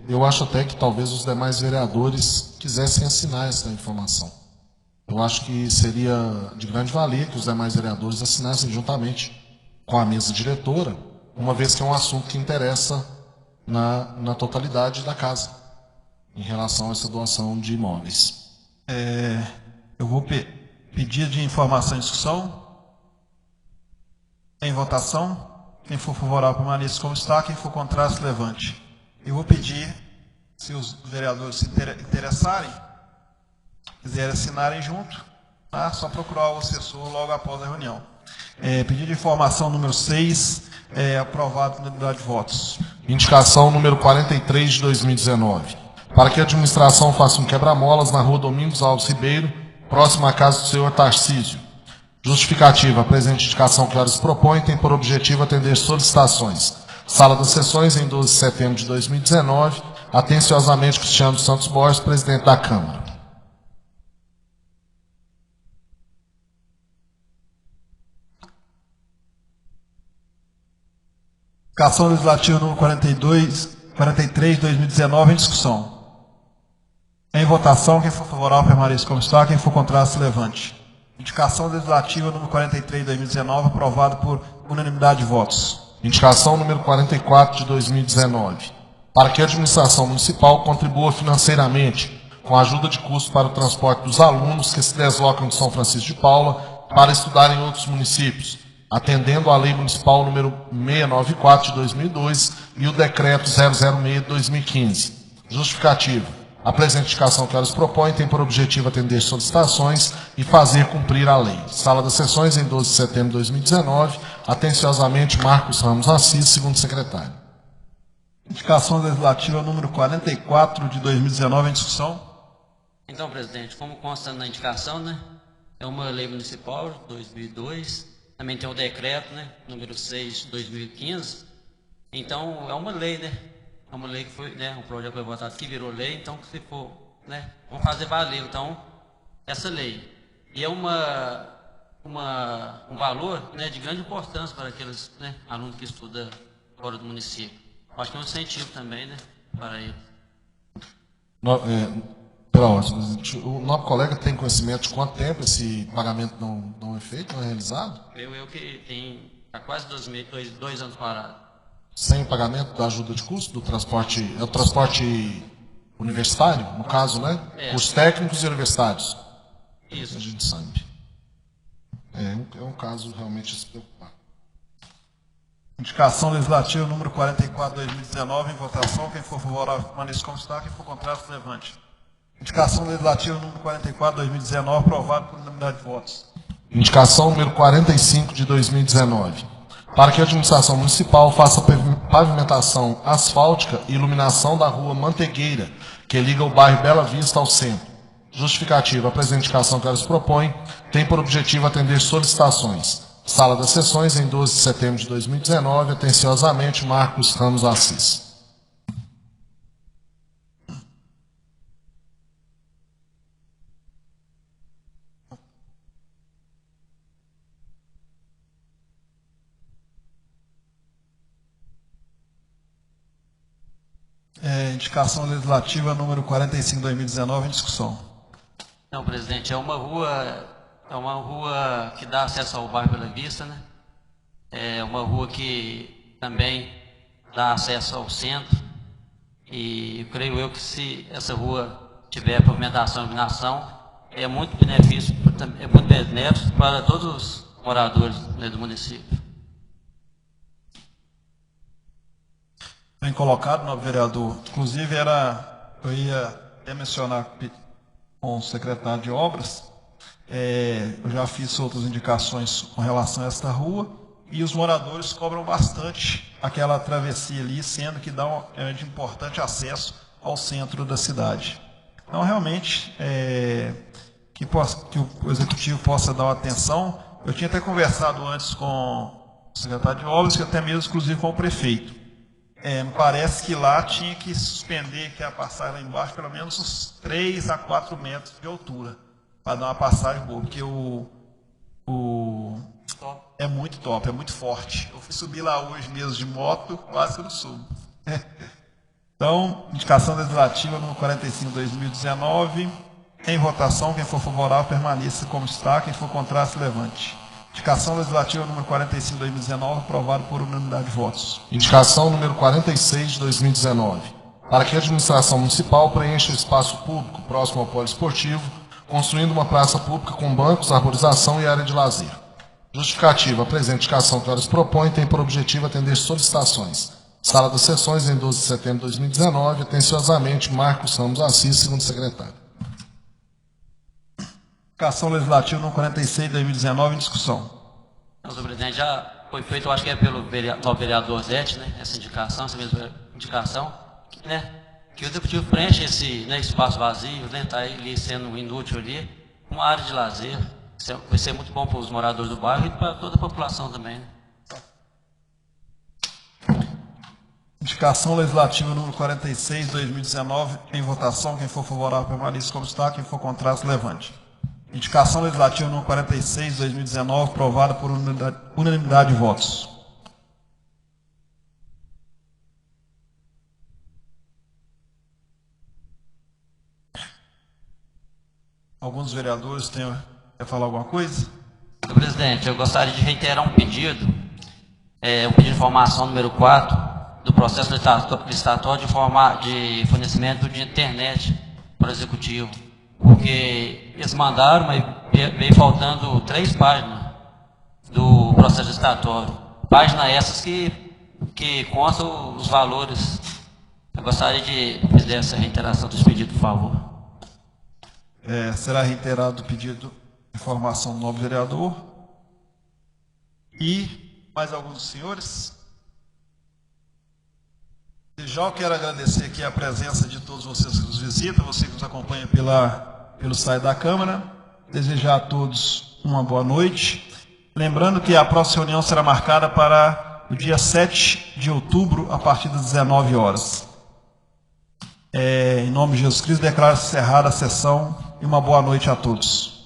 eu acho até que talvez os demais vereadores quisessem assinar essa informação. Eu acho que seria de grande valia que os demais vereadores assinassem juntamente com a mesa diretora, uma vez que é um assunto que interessa na totalidade da casa, em relação a essa doação de imóveis. Eu vou pedir de informação em discussão. Em votação. Quem for favorável, permaneça como está. Quem for contrário, se levante. Eu vou pedir, se os vereadores se interessarem, quiserem assinarem junto, tá? Só procurar o assessor logo após a reunião. Pedido de informação número 6, aprovado na unidade de votos. Indicação número 43 de 2019. Para que a administração faça um quebra-molas na rua Domingos Alves Ribeiro, próximo à casa do senhor Tarcísio. Justificativa. A presente indicação que lhes propõe tem por objetivo atender solicitações. Sala das Sessões, em 12 de setembro de 2019. Atenciosamente, Cristiano Santos Borges, presidente da Câmara. Indicação legislativa número 43 de 2019, em discussão. Em votação, quem for favorável, permaneça como está. Quem for contrário, se levante. Indicação legislativa número 43 de 2019, aprovado por unanimidade de votos. Indicação número 44 de 2019. Para que a administração municipal contribua financeiramente com a ajuda de custos para o transporte dos alunos que se deslocam de São Francisco de Paula para estudar em outros municípios, atendendo à Lei Municipal número 694 de 2002 e o Decreto 006 de 2015. Justificativa. A presente indicação que elas propõem tem por objetivo atender solicitações e fazer cumprir a lei. Sala das Sessões, em 12 de setembro de 2019. Atenciosamente, Marcos Ramos Assis, segundo secretário. Indicação legislativa número 44 de 2019 em discussão. Então, presidente, como consta na indicação, né, é uma lei municipal de 2002, também tem o decreto, né, número 6 de 2015. Então, é uma lei, né? É uma lei que foi, né, um projeto foi votado que virou lei, então, se for, né, vamos fazer valer, então, essa lei. E é um valor, né, de grande importância para aqueles, né, alunos que estudam fora do município. Acho que é um incentivo também, né, para eles. Pela ordem, presidente, o nosso colega tem conhecimento de quanto tempo esse pagamento não é feito, não é realizado? Eu que tem há quase 2 anos parado. Sem o pagamento da ajuda de custo do transporte, é o transporte universitário, no caso, né? É. Os técnicos e universitários. Isso. A gente sabe. É um caso realmente a se preocupar. Indicação legislativa número 44 de 2019 em votação. Quem for favorável, permaneça como está. Quem for contrário, se levante. Indicação legislativa número 44 de 2019, aprovado por unanimidade de votos. Indicação número 45 de 2019. Para que a administração municipal faça pavimentação asfáltica e iluminação da rua Mantegueira, que liga o bairro Bela Vista ao centro. Justificativa. A presente indicação que elas propõem tem por objetivo atender solicitações. Sala das Sessões, em 12 de setembro de 2019, atenciosamente, Marcos Ramos Assis. Indicação legislativa número 45 de 2019 em discussão. Não, presidente, é uma rua que dá acesso ao bairro Bela Vista, né? É uma rua que também dá acesso ao centro. E creio eu que se essa rua tiver pavimentação e iluminação, é muito benéfico para todos os moradores, né, do município. Bem colocado, nobre vereador. Inclusive, eu ia até mencionar com o secretário de Obras, eu já fiz outras indicações com relação a esta rua, e os moradores cobram bastante aquela travessia ali, sendo que dá de importante acesso ao centro da cidade. Então, realmente, que o Executivo possa dar uma atenção. Eu tinha até conversado antes com o secretário de Obras, que até mesmo, inclusive, com o prefeito. Me parece que lá tinha que suspender que a passagem lá embaixo pelo menos uns 3 a 4 metros de altura, para dar uma passagem boa, porque é muito top, é muito forte. Eu fui subir lá hoje mesmo de moto, quase que eu não subo. Então, indicação legislativa número 45 de 2019, em votação. Quem for favorável, permaneça como está. Quem for contrário, se levante. Indicação legislativa número 45 de 2019, aprovado por unanimidade de votos. Indicação número 46 de 2019. Para que a administração municipal preencha o espaço público próximo ao polo esportivo, construindo uma praça pública com bancos, arborização e área de lazer. Justificativa. A presente indicação que elas propõem tem por objetivo atender solicitações. Sala das Sessões, em 12 de setembro de 2019, atenciosamente, Marcos Ramos Assis, segundo secretário. Indicação legislativa número 46 de 2019 em discussão. Então, senhor presidente, já foi feito, eu acho que é pelo vereador Zete, né, essa mesma indicação, né, que o Executivo preenche esse, né, espaço vazio, né, está ali sendo inútil ali, uma área de lazer. Isso vai ser muito bom para os moradores do bairro e para toda a população também, né? Indicação legislativa número 46 de 2019 em votação. Quem for favorável, permaneça como está. Quem for contrário, se levante. Indicação legislativa número 46 de 2019, aprovada por unanimidade de votos. Alguns vereadores quer falar alguma coisa? Senhor presidente, eu gostaria de reiterar um pedido, o pedido de informação número 4 do processo licitatório de fornecimento de internet para o Executivo. Porque eles mandaram, mas veio faltando 3 páginas do processo licitatório. Páginas essas que constam os valores. Eu gostaria de fazer essa reiteração desse pedido, por favor. Será reiterado o pedido de informação do nobre vereador. E mais alguns dos senhores? Já eu quero agradecer aqui a presença de todos vocês que nos visitam, você que nos acompanha pelo site da Câmara. Desejar a todos uma boa noite. Lembrando que a próxima reunião será marcada para o dia 7 de outubro, a partir das 19 horas. Em nome de Jesus Cristo, declaro encerrada a sessão e uma boa noite a todos.